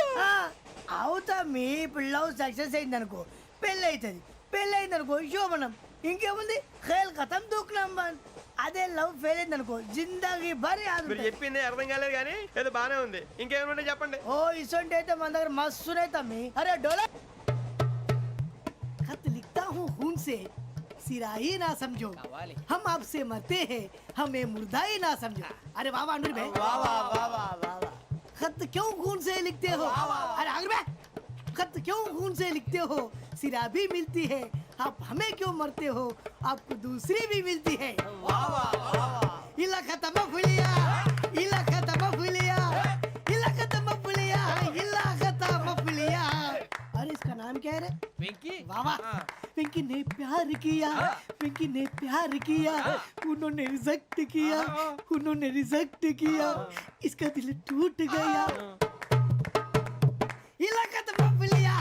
అవుతా మీ ఇప్పుడు లవ్ సక్సెస్ అయింది అనుకో పెళ్ళి అవుతుంది పెళ్ళి అయింది అనుకో శోభనం ఇంకేముంది ఖేల్ కథం దూకునాం బాన్ అదే లవ్ ఫెయిల్ అయింది అనుకో జిందాగీ భారీ మీరు చెప్పింది అర్థం కాలేదు కానీ ఏదో బానే ఉంది ఇంకేమైనా చెప్పండి ఓ ఇసొంటి అయితే మన దగ్గర మస్తునే తమ్మి అరే డోలా खत लिखता हूँ खून से सिरा ही ना समझो हम आपसे मरते हैं हमें मुर्दा ही ना समझो अरे वाह वाह अनुर भाई वाह वाह वाह वाह वाह खत क्यों खून से लिखते हो अरे अनुर भाई खत क्यों खून से लिखते हो सिरा भी मिलती है आप हमें क्यों मरते हो आपको दूसरी भी मिलती है वाह वाह वाह इला खत्म फुलिया इला खत्म फुलिया इला खत्म फुलिया इला खत्म फुलिया अरे इसका नाम क्या है रे వెంకీ वाह वाह पिंकी ने प्यार किया पिंकी ने प्यार किया उन्होंने रिजेक्ट किया उन्होंने रिजेक्ट किया इसका दिल टूट गया इलाका तो बबलिया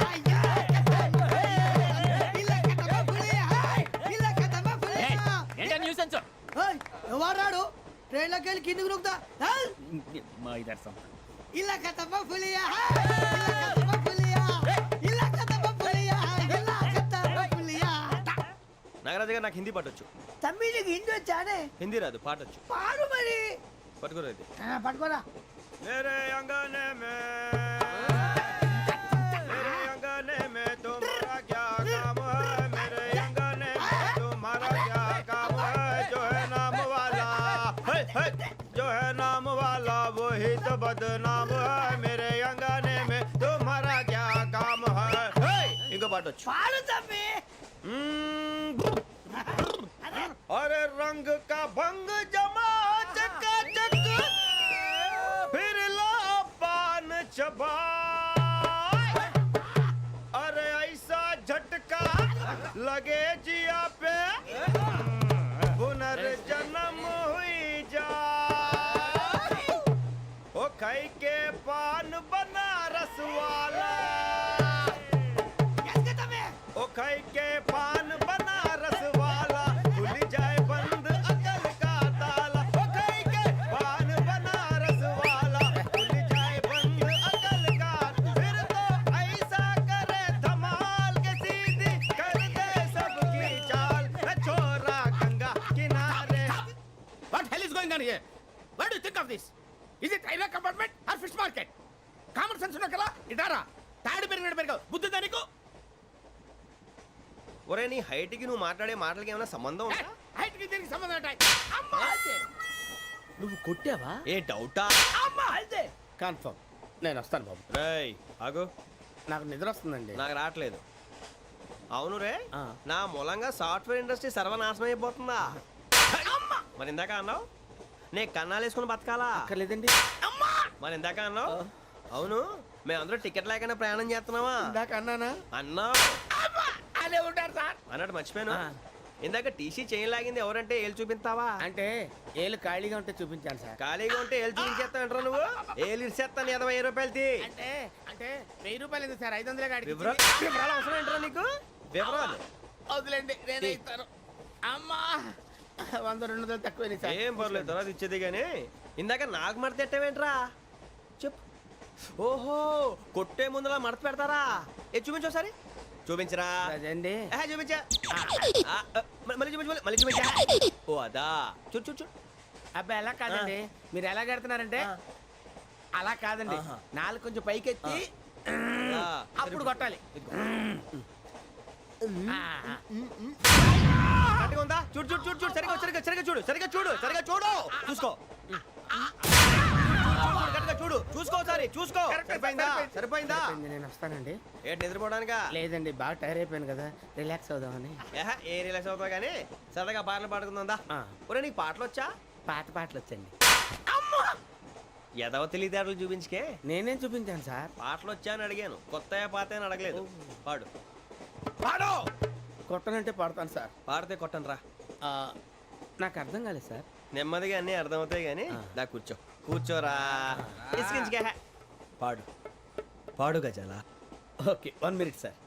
इलाका तो बबलिया इलाका तो बबलिया ఏంటా న్యూసెన్స్ ओए ఎవరాడు ట్రైన్ లోకి వెళ్ళి కిందికి నొక్కుతా మా ఇదర్సం इलाका तो बबलिया इलाका तो बबलिया इलाका तो बबलिया इलाका तो बबलिया నాగరాజు గారు నాకు హిందీ పాటొచ్చు. తమ్మి నీకు హిందీ వచ్చానే హిందీ రాదు పాటొచ్చు. పాడు మరి పట్టుకోరు అయితే. పట్టుకోరా मेरे अंगने में मेरे अंगने में तुम्हारा क्या काम है मेरे अंगने में तुम्हारा क्या काम है जो है नाम वाला है जो है नाम वाला वही तो बदनाम है मेरे अंगने में तुम्हारा क्या काम है इनको बाटो పాడు తమ్మి अरे रंग का भंग जमा चकाचक फिर ला पान चबा अरे ऐसा झटका लगे जिया पे पुनर्जन्म हुई जा ओ खाई के पान बनारस वाला ओ खाई के पान बनारस वाला खुल जाए बंद अकल का ताला ओ खाई के पान बनारस वाला खुल जाए बंद अकल का फिर तो ऐसा करे धमाल के सीधी कर दे सबकी चाल छोरा गंगा किनारे What hell is going on here? What do you think of this? Is it railway compartment or fish market? Common sense ఉన్న కదా ఇటారా తాడు పెరిగావు బుద్ధి దానికి ఒరే నీ హైట్ కి నువ్వు మాట్లాడే మాటలకి ఏమైనా సంబంధం ఉందా హైట్ కి దీనికి సంబంధం ఉంటాయి అమ్మా అయితే నువ్వు కొట్టావా? ఏ డౌటా అమ్మా అయితే కన్ఫర్మ్ నేను వస్తాను బాబు రేయ్ ఆగు నాకు నిద్ర వస్తుందండి నాకు రావట్లేదు అవును రే ఆ. నా మూలంగా సాఫ్ట్వేర్ ఇండస్ట్రీ సర్వనాశనం అయిపోతుందా మరి ఇందాక అన్నావు నే కన్నాలు వేసుకుని బతకాలా అక్కర్లేదండి. మరి ఇందాక అన్నావు అవును మేమందరూ టికెట్ లేకుండా ప్రయాణం చేస్తున్నావా ఇందాక అన్నానా అన్నావు అదే ఉంటారు సార్ అన్నట్టు మర్చిపోయాను ఆ. ఇందాక టీసీ చైన్ లాగింది ఎవరంటే ఏళ్ళు చూపిస్తావా అంటే ఏళ్ళు ఖాళీగా ఉంటే చూపించాను సార్ ఖాళీగా ఉంటే ఏళ్ళు చూపించేస్తావు అంటారా నువ్వు ఏళ్ళు ఇచ్చేస్తాను 20 రూపాయలు తీ అంటే అంటే 1000 రూపాయలు ఎందుకు సార్ 500 గాడికి వివరాలు అవసరం ఏంటరా నీకు వివరాలు వదిలేండి నేనే ఇస్తాను అమ్మా 100 200 తక్కువ సార్ ఏం పర్లేదు తర్వాత ఇచ్చేది కానీ ఇందాక నాకు మడత పెట్టావేంట్రా చెప్పు ఓహో కొట్టే ముందులా మడత పెడతారా ఏ చూపించు ఒకసారి చూపించరా అదండి చూపించా మళ్ళీ చూపించు మళ్ళీ చూపించా ఓ అదా చూడు చూడు చూడు అబ్బాయి ఎలా కాదండి మీరు ఎలా కడుతున్నారంటే అలా కాదండి నాలుగు కొంచెం పైకెత్తి అప్పుడు కొట్టాలి కరెక్ట్గా ఉందా చూడు చూడు చూడు చూడు సరిగా సరిగా సరిగా చూడు సరిగా చూడు సరిగా చూడు చూసుకో కరెక్ట్గా చూడు చూసుకో ఒకసారి చూసుకో సరిపోయిందా సరిపోయిందా నేను వస్తానండి ఏంటి నిద్రపోవడానికా లేదండి బాగా టైర్ అయిపోయాను కదా రిలాక్స్ అవుదామని ఏ రిలాక్స్ అవుతావు కానీ సరదాగా పాటలు పాడుకుందా ఆ. ఒరే నీకు పాటలు వచ్చా పాత పాటలు వచ్చండి ఎదవ తెలివితేటలు చూపించుకే నేనేం చూపించాను సార్ పాటలు వచ్చా అని అడిగాను కొత్త పాత అని అడగలేదు పాడు పాడు కొట్టనంటే పాడతాను సార్ పాడితే కొట్టను రా నాకు అర్థం కాలేదు సార్ నెమ్మదిగా అన్నీ అర్థమవుతాయి కానీ దా కూర్చో కూర్చోరా ఇసుకించుకే పాడు పాడు గజాల ఓకే 1 మినిట్ సార్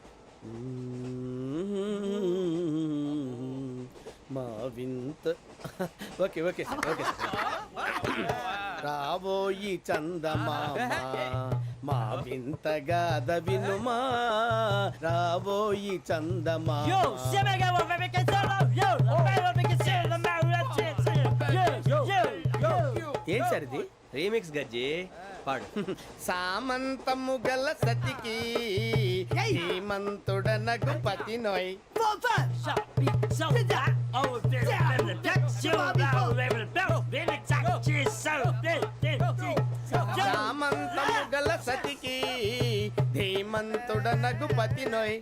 మా వింత ఓకే ఓకే సార్ ఓకే రాబోయి చందమామ మా వింత గాథ వినుమా రాబోయి చందమామ ఏంటి సార్ ఇది రీమిక్స్ గజ్జి పాడు సామంతము గల సతికి హేమంతుడనగు పతి నోయ్ సామంతము గల సతికి ధీమంతుడనగు పతి నోయ్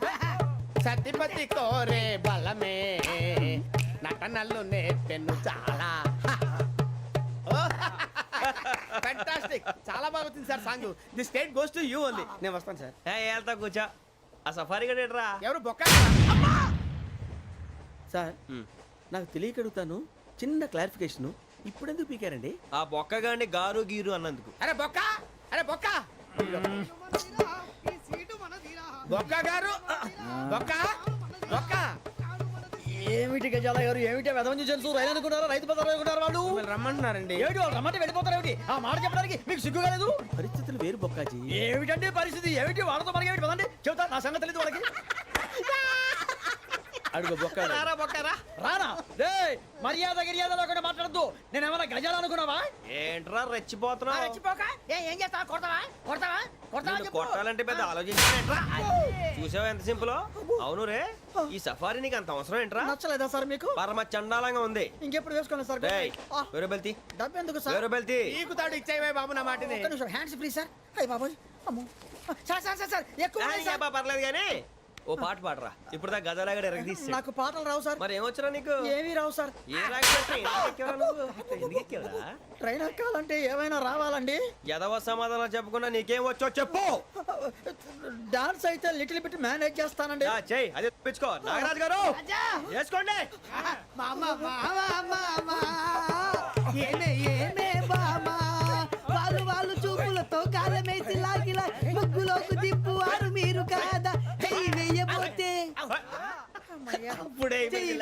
సతిపతి కోరే బలమే నటనలు నేర్పెను చాలా ఫ్యాంటాస్టిక్ చాలా బాగా వచ్చింది sir song the state goes to you only నేను వస్తాను సార్ వెళ్తా కూర్చో ఆ సఫారీ గడేట్రా ఎవరు బొక్క సార్ నాకు తెలియక అడుగుతాను, చిన్న క్లారిఫికేషన్. ఇప్పుడు ఎందుకు పీకారండి? ఆ బొక్కగాడిని గారు గీరు అన్నందుకు. అరే బొక్క, అరే బొక్క, బొక్క గారు, బొక్క బొక్క. ఏమిటి గజాల గారు, ఏమిటి వెదవం చూసాను రైలు అనుకున్నారా, రైతు బజార్ అనుకున్నారు వాళ్ళు? మిమ్మల్ని రమ్మంటున్నారండి. ఏమిటి వాళ్ళు రమ్మంటే వెళ్ళిపోతారు ఏమిటి? ఆ మాట చెప్పడానికి మీకు సిగ్గు కాలేదు? పరిస్థితులు వేరు బొక్కాజీ. ఏమిటండి పరిస్థితి, ఏమిటి వాళ్ళతో మనకి ఏమిటి పదండి చెబుతా, నా సంగతి తెలియదు వాళ్ళకి. అడుగు బొక్క. రారా బొక్కరా. రానా రే, మర్యాద గిర్యాద లేకుండా మాట్లాడద్దు. నేను ఏమైనా గజాలు అనుకున్నావా? ఏంట్రా రెచ్చిపోతున్నావు? రెచ్చిపోక ఏం చేస్తావా? కొడతావా కొడతావా కొడతావా నిన్ను చెప్పు. కొట్టాలంటే పెద్ద ఆలోచించానేంట్రా? చూసావా ఎంత సింపుల్. అవును రే, ఈ సఫారీ నీకు అంత అవసరం ఏంట్రా? నచ్చలేదా సార్ మీకు? పరమ చండాలంగా ఉంది. ఇంకెప్పుడు వేసుకోండి సార్. వేరే బెల్తి, డబ్బు ఎందుకు సార్? వేరే బెల్తి. నీకు తాడు ఇచ్చేవే బాబు నా మాటని. ఒక్క నిమిషం, హ్యాండ్స్ ఫ్రీ సార్. అయ్య బాబోయ్, అమ్మో. సార్ సార్ సార్ సార్ ఎక్కువ ఉన్నాయి సార్. పర్లేదు కానీ ఓ పాట పాడరా. ఇప్పుడు దా గదలాగడ ఎరగదీసి. నాకు పాటలు రావు సార్. మరి ఏమొచ్చరా నీకు? ఏమీ రావు సార్. ఏ రాకెవరా? ట్రైన్ ఎక్కాలంటే ఏమైనా రావాలండి. ఎదవ సమాధానం చెప్పకుండా నీకేం వచ్చో చెప్పు. డాన్స్ అయితే లిటిల్ బిట్ మేనేజ్ చేస్తానండి. చెయ్యి, అదే తెప్పించుకో. నాగరాజు గారు వేసుకోండి. వాళ్ళు చూపులతో కాలమేసి లాగిలా ముగ్గులోకి తిప్పువారు మీరు కాదా? వెయ్యబోతే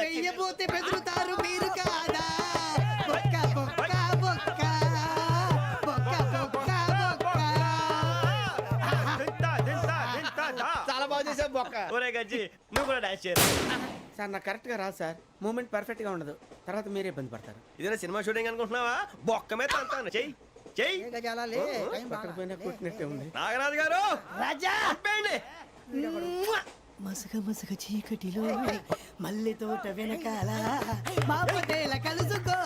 వెయ్యబోతే బెదురుతారు మీరు కాదా? బొక్క బొక్క బొక్క బొక్క బొక్క బొక్క. చాలా బాగా చేసావు బొక్క. ఒరే గజ్జి, నువ్వు కూడా డాన్స్ చేయరు. సార్ నాకు కరెక్ట్ గా రాదు సార్. మూమెంట్ పర్ఫెక్ట్ గా ఉండదు, తర్వాత మీరే ఇబ్బంది పడతారు. ఇదేనా సినిమా షూటింగ్ అనుకుంటున్నావా? బొక్క మీద అంటాను. చెయ్యి చెయ్యి. పక్కన పోయినా కొట్టినట్టే ఉంది. నాగరాజు గారు రాజా చెప్పండి. మసగ మసగ చీకటిలో మల్లె తోట వెనకాల మా పటేల కలుసుకో,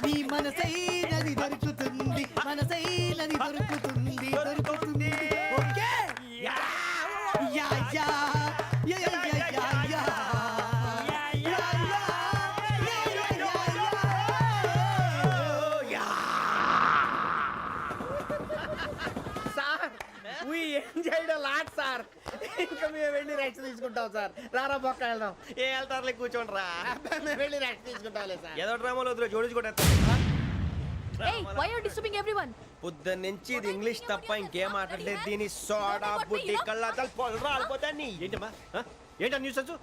నీ మనసైనది దొరుకుతుంది, మనసైనది దొరుకుతుంది, దొరుకుతుంది. Okay yeah yeah yeah yeah yeah yeah yeah. We enjoyed a lot, sir. ఇంకా మేము వెళ్ళి రెస్ట్ తీసుకుంటాం సార్. రారా బొక్క వెళ్దాం. ఏ వెళ్తారులే, కూర్చోండి రా. మేము వెళ్ళి రెస్ట్ తీసుకుంటాంలే సార్. ఏదో డ్రామాలో వద్దు, జోడించుకుంటా. Hey, why are you disturbing everyone? పొద్దున్న నుంచి ఇది ఇంగ్లీష్ తప్ప ఇంకేం మాట్లాడలేదు. దీని సోడా బుద్ధి కళ్ళ పొలు రాలిపోతా. నీ ఏంటమ్మా ఏంటా న్యూస్ వచ్చు?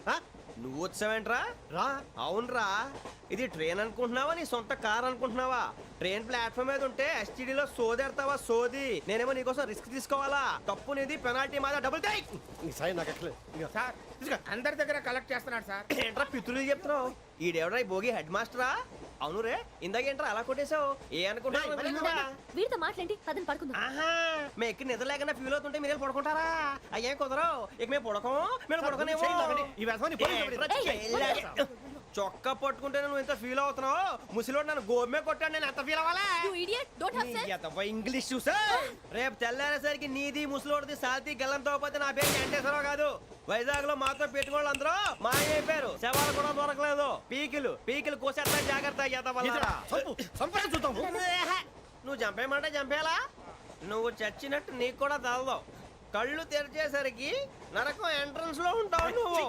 నువ్వు వచ్చావేంట్రా? రా. అవునరా, ఇది ట్రైన్ అనుకుంటున్నావా నీ సొంత కార్ అనుకుంటున్నావా? ట్రైన్ ప్లాట్ఫామ్ మీద ఉంటే ఎస్టీడీలో సోదేడతావా సోది. నేనేమో నీకోసం రిస్క్ తీసుకోవాలా? తప్పు నీది, పెనాల్టీ మాదా, డబుల్ టై. నీ సాయి నాకు ఎక్కలేదు సార్ అందరి దగ్గర కలెక్ట్ చేస్తున్నాడు సార్. ఏంట్రా పితులు చెప్తున్నావు? ఈడెవడ్రా ఈ భోగి హెడ్ మాస్టరా? అవును రే, ఇందాకేంట్రా అలా కొట్టేశావు? ఏ అనుకుంటున్నా? వీరితో మాట్లాడి పదని పడుకుందాం. ఆహా, మేము ఎక్కి నిద్ర లేకుండా ఫీల్ అవుతుంటే మీరే పడుకుంటారా? అయ్యేం కుదరవు. ఇక మేము పడకం, మేము పడుకునేమో. ఈ వ్యసనాన్ని చొక్కా పట్టుకుంటే నువ్వు ఎంత ఫీల్ అవుతున్నావు? ముసలివాడు నన్ను గోమే కొట్టాడు, నేను ఎంత ఫీల్ అవ్వాలా? You idiot, don't have sense. English చూసా. రేపు తెల్లారేసరికి నీది ముసలివాడిది సాల్తీ గల్లంతో పోతే నా పేరు వెంకటేశ్వరరావు కాదు. వైజాగ్ లో మాతో పెట్టుకోళ్ళు అందరూ మాయైపోయారు. శవాలు కూడా దొరకలేదు. పీకిలు కోసేస్తా, జాగ్రత్త. నువ్వు చంపేయమంటే చంపేలా? నువ్వు చచ్చినట్టు నీకు కూడా తగదు. కళ్ళు తెరిచేసరికి నరకం ఎంట్రన్స్ లో ఉంటావు నువ్వు.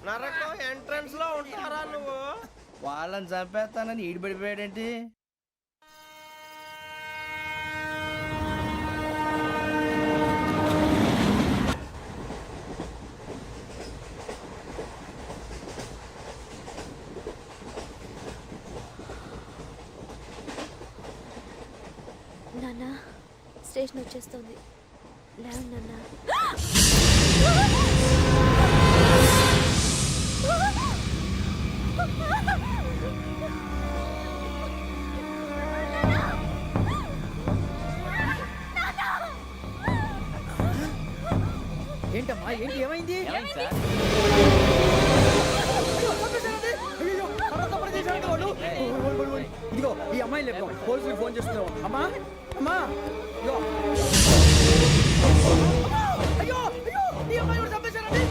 నరకం ఎంట్రన్స్ లో ఉంటారా నువ్వు? వాళ్ళని చంపేస్తానని ఈడిపడిపోయాడేంటి? నాన్న, స్టేషన్ వచ్చేస్తుంది. లేవు నాన్న. ఏంటమ్మా, ఏంటి, ఏమైంది? ఇదిగో ఈ అమ్మాయి లేపు, పోలీసులకు ఫోన్ చేస్తున్నావు. అమ్మా అమ్మా, ఇదిగో. అయ్యో అయ్యో, ఈ అమ్మాయి కూడా చంపేశారండి.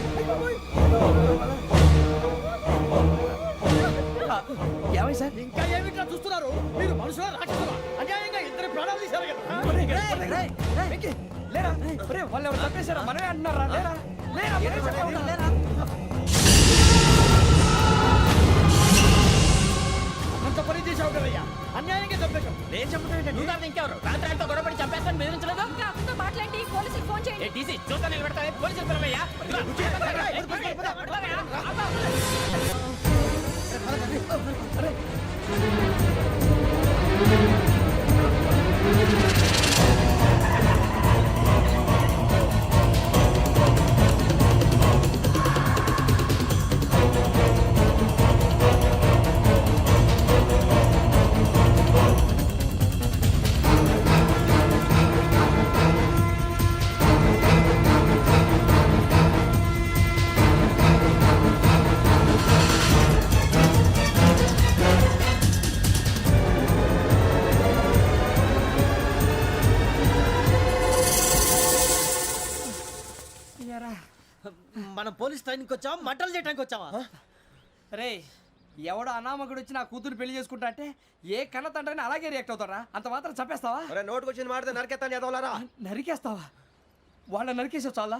ఏమై సార్? ఇంకా ఏమిట్లా చూస్తున్నారు? మీరు మనుషుల రాక్షసులా? అన్యాయంగా ఇద్దరు ప్రాణాలు తీశారు కదా. లేరా వాళ్ళు ఎవరు చంపేశారా మనమే అంటున్నారా లేరా లేరా మనమే చెప్పాలా? లేరా అంత పని చేసావు కదయ్యా అన్యాయంగా చంపేశావు నేను చెప్పడం నువ్వు కాదు ఇంకెవరు రాత్రి ఆయనతో గొడవపడి చంపేస్తాను బెదిరించలేదు మాట్లాడి పోలీసులు ఫోన్ చేయండి. టీసీ చూస్తా నిలబెడతా పోలీసులు పిలవయ్యా మనం పోలీస్ ట్రైనింగ్ వచ్చావా మంటలు చేయడానికి వచ్చావా రే ఎవడో అనామకుడు వచ్చి నా కూతురు పెళ్లి చేసుకుంటా అంటే ఏ కన్న తండ్రిని అలాగే రియాక్ట్ అవుతారా అంత మాత్రం చంపేస్తావా నోటుకు వచ్చింది మాడితే నరకెత్తాను చదవాలరా. నరికేస్తావా వాళ్ళని నరికేసావు చాలా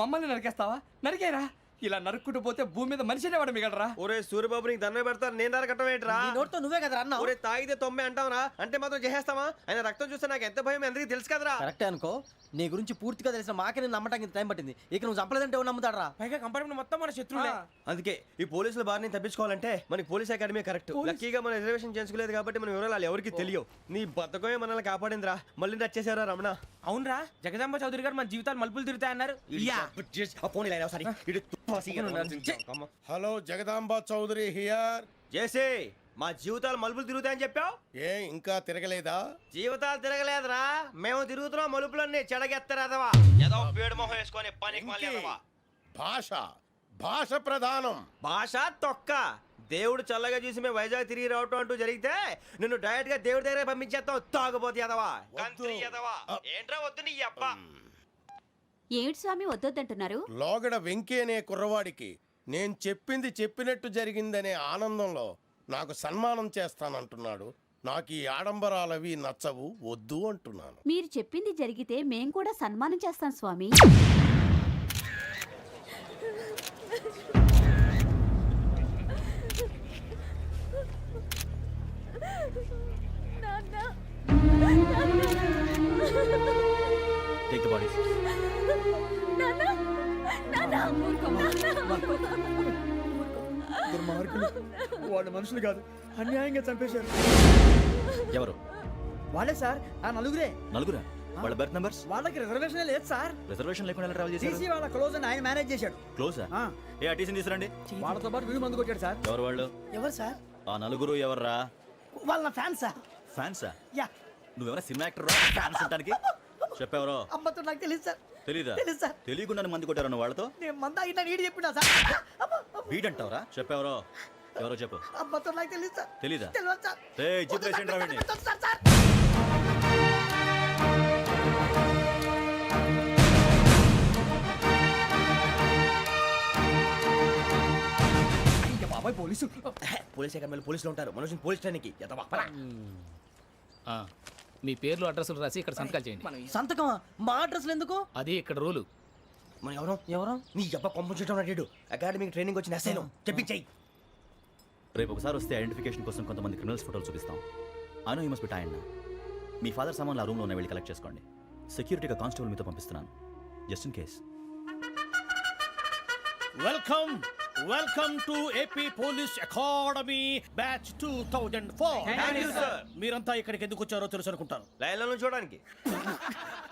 మమ్మల్ని నరికేస్తావా నరికేరా ఇలా నరుక్కుంటూ పోతే భూమి మీద మనిషినే వాడు మిగలరా ఒరే సూర్యబాబు నీకు దండ పెడతాను నేను నరకటం ఏంట్రా? నోటితో నువ్వే కదా అన్నా ఒరే తాగితే తొమ్మే అంటావురా అంటే మాత్రం చేసేస్తావా? ఆయన రక్తం చూస్తే నాకు ఎంత భయం అందరికీ తెలుసు కదరా. కరెక్టే అనుకో నీ గురించి పూర్తిగా తెలిసిన మాకే నేను నమ్మటానికి టైం పట్టింది ఇక నువ్వు చంపలేదంటే ఎవరు నమ్ముతాడరా పైగా కంపార్ట్మెంట్ మొత్తం మన శత్రువులే అందుకే ఈ పోలీసుల బారిని తప్పించుకోవాలంటే మనకి పోలీస్ అకాడమీ కరెక్ట్. లక్కీగా మనం రిజర్వేషన్ చేసుకోలేదు కాబట్టి మన వివరాలు ఎవరికి తెలియవు. నీ బతకమే మనల్ని కాపాడిందిరా. మళ్ళీ నచ్చేసారా రమణ? అవునరా జగదాంబ చౌదరి గారు మన జీవితాలు మలుపులు తిరుగుతాయన్నారు హలో జగదాంబ చౌదరి హియర్. చేసే మా జీవితాలు మలుపులు తిరుగుతాయని చెప్పావు. ఏ ఇంకా తిరగలేదా? జీవితాలు తిరగలేదురా, మేము తిరుగుతున్నాం మలుపులన్నీ. చెడగెత్తరాదవా ఏదో పేడు మొహం వేసుకొని పనికి మళ్ళీ ఎదవా. భాష భాష ప్రధానం. భాష తొక్క. దేవుడు చల్లగా చూసి మేము వైజాగ్ తిరిగి రావటం అంటూ జరిగితే నిన్ను డైరెక్ట్ గా దేవుడి దగ్గర పంపించేస్తావు. తాగబోతు ఎదవా కంత్రి ఎదవా. ఏంట్రా వద్దు నీ అబ్బా. ఏమిటి స్వామి వద్దొద్దంటున్నారు? లోగడ వెంకీ అనే కుర్రవాడికి నేను చెప్పింది చెప్పినట్టు జరిగిందనే ఆనందంలో నాకు సన్మానం చేస్తానంటున్నాడు. నాకు ఈ ఆడంబరాలవి నచ్చవు, వద్దు అంటున్నాను. మీరు చెప్పింది జరిగితే మేం కూడా సన్మానం చేస్తాం స్వామి. Take the bodies. దుర్మార్గులు వాళ్ళు మనుషులు కాదు అన్యాయంగా చంపేశారు. ఎవరు? వాళ్ళే సార్ ఆ నలుగురే. నలుగురా? వాళ్ళ బర్త్ నంబర్స్? వాళ్ళకి రిజర్వేషన్ లేదు సార్. రిజర్వేషన్ లేకుండా ఎలా ట్రావెల్ చేశారు? టీసీ వాళ్ళ క్లోజ్ అని ఆయన మేనేజ్ చేశాడు. క్లోజా? ఏ ఆ టీసీని తీసురండి. వాళ్ళతో పాటు వీడు మందు కొట్టాడు సార్. ఎవరు వాళ్ళు? ఎవరు సార్? ఆ నలుగురు ఎవర్రా? వాళ్ళ ఫ్యాన్స్ సార్. ఫ్యాన్సా? యా. నువ్వెవరా సినిమా యాక్టర్ ఫ్యాన్స్ అంటానికి? చెప్పెవరో? అమ్మతో నాకు తెలియదు సార్. తెలీదా? తెలీదు సార్. తెలియకుండా మంది కొట్టారన్న వాళ్ళతో? నేను మంద అయినా నీడి చెప్పినా సార్. వీడంటావరా? చెప్పెవరో? ఎవరో చెప్పు. అమ్మతో నాకు తెలియదు సార్. తెలీదా? తెలియదు సార్. ఏయ్ జీప్ రేషన్ రావండి. సార్ సార్ బాబాయ్ పోలీసు పోలీస్ అకాడమీలో పోలీసులు ఉంటారు. మనుషులు పోలీస్ ట్రైన్కి ఎదవా. మీ పేర్లు అడ్రస్లు రాసి ఇక్కడ సంతకాలు చేయండి. సంతకం మా అడ్రస్లు ఎందుకు? అది ఇక్కడ రూలు. మనం ఎవరు నీ అబ్బా పంపించడం అడిగాడు. అకాడమిక్ ట్రైనింగ్ వచ్చిన అసలు చెప్పించాయి. రేపు ఒకసారి వస్తే ఐడెంటిఫికేషన్ కోసం కొంతమంది క్రిమినల్స్ ఫోటోలు చూపిస్తాం. I know you must be tired now. Me father సామాన్లు ఆ రూమ్లో ఉన్న వెళ్ళి కలెక్ట్ చేసుకోండి. సెక్యూరిటీగా కానిస్టేబుల్ మీతో పంపిస్తున్నాను, just in case. Welcome welcome to AP police academy batch 2004. మీరంతా ఇక్కడికి ఎందుకు వచ్చారో తెలుసు అనుకుంటాను. లైన్లో చూడడానికి.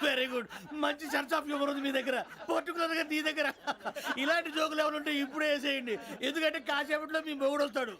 Very good. మంచి సెన్స్ ఆఫ్ హ్యూమర్ ఉంది మీ దగ్గర, పర్టికులర్ గా నీ దగ్గర. ఇలాంటి జోకులు ఏమైనా ఉంటే ఇప్పుడే వేసేయండి, ఎందుకంటే కాసేపట్లో మీ మొగుడు వస్తాడు.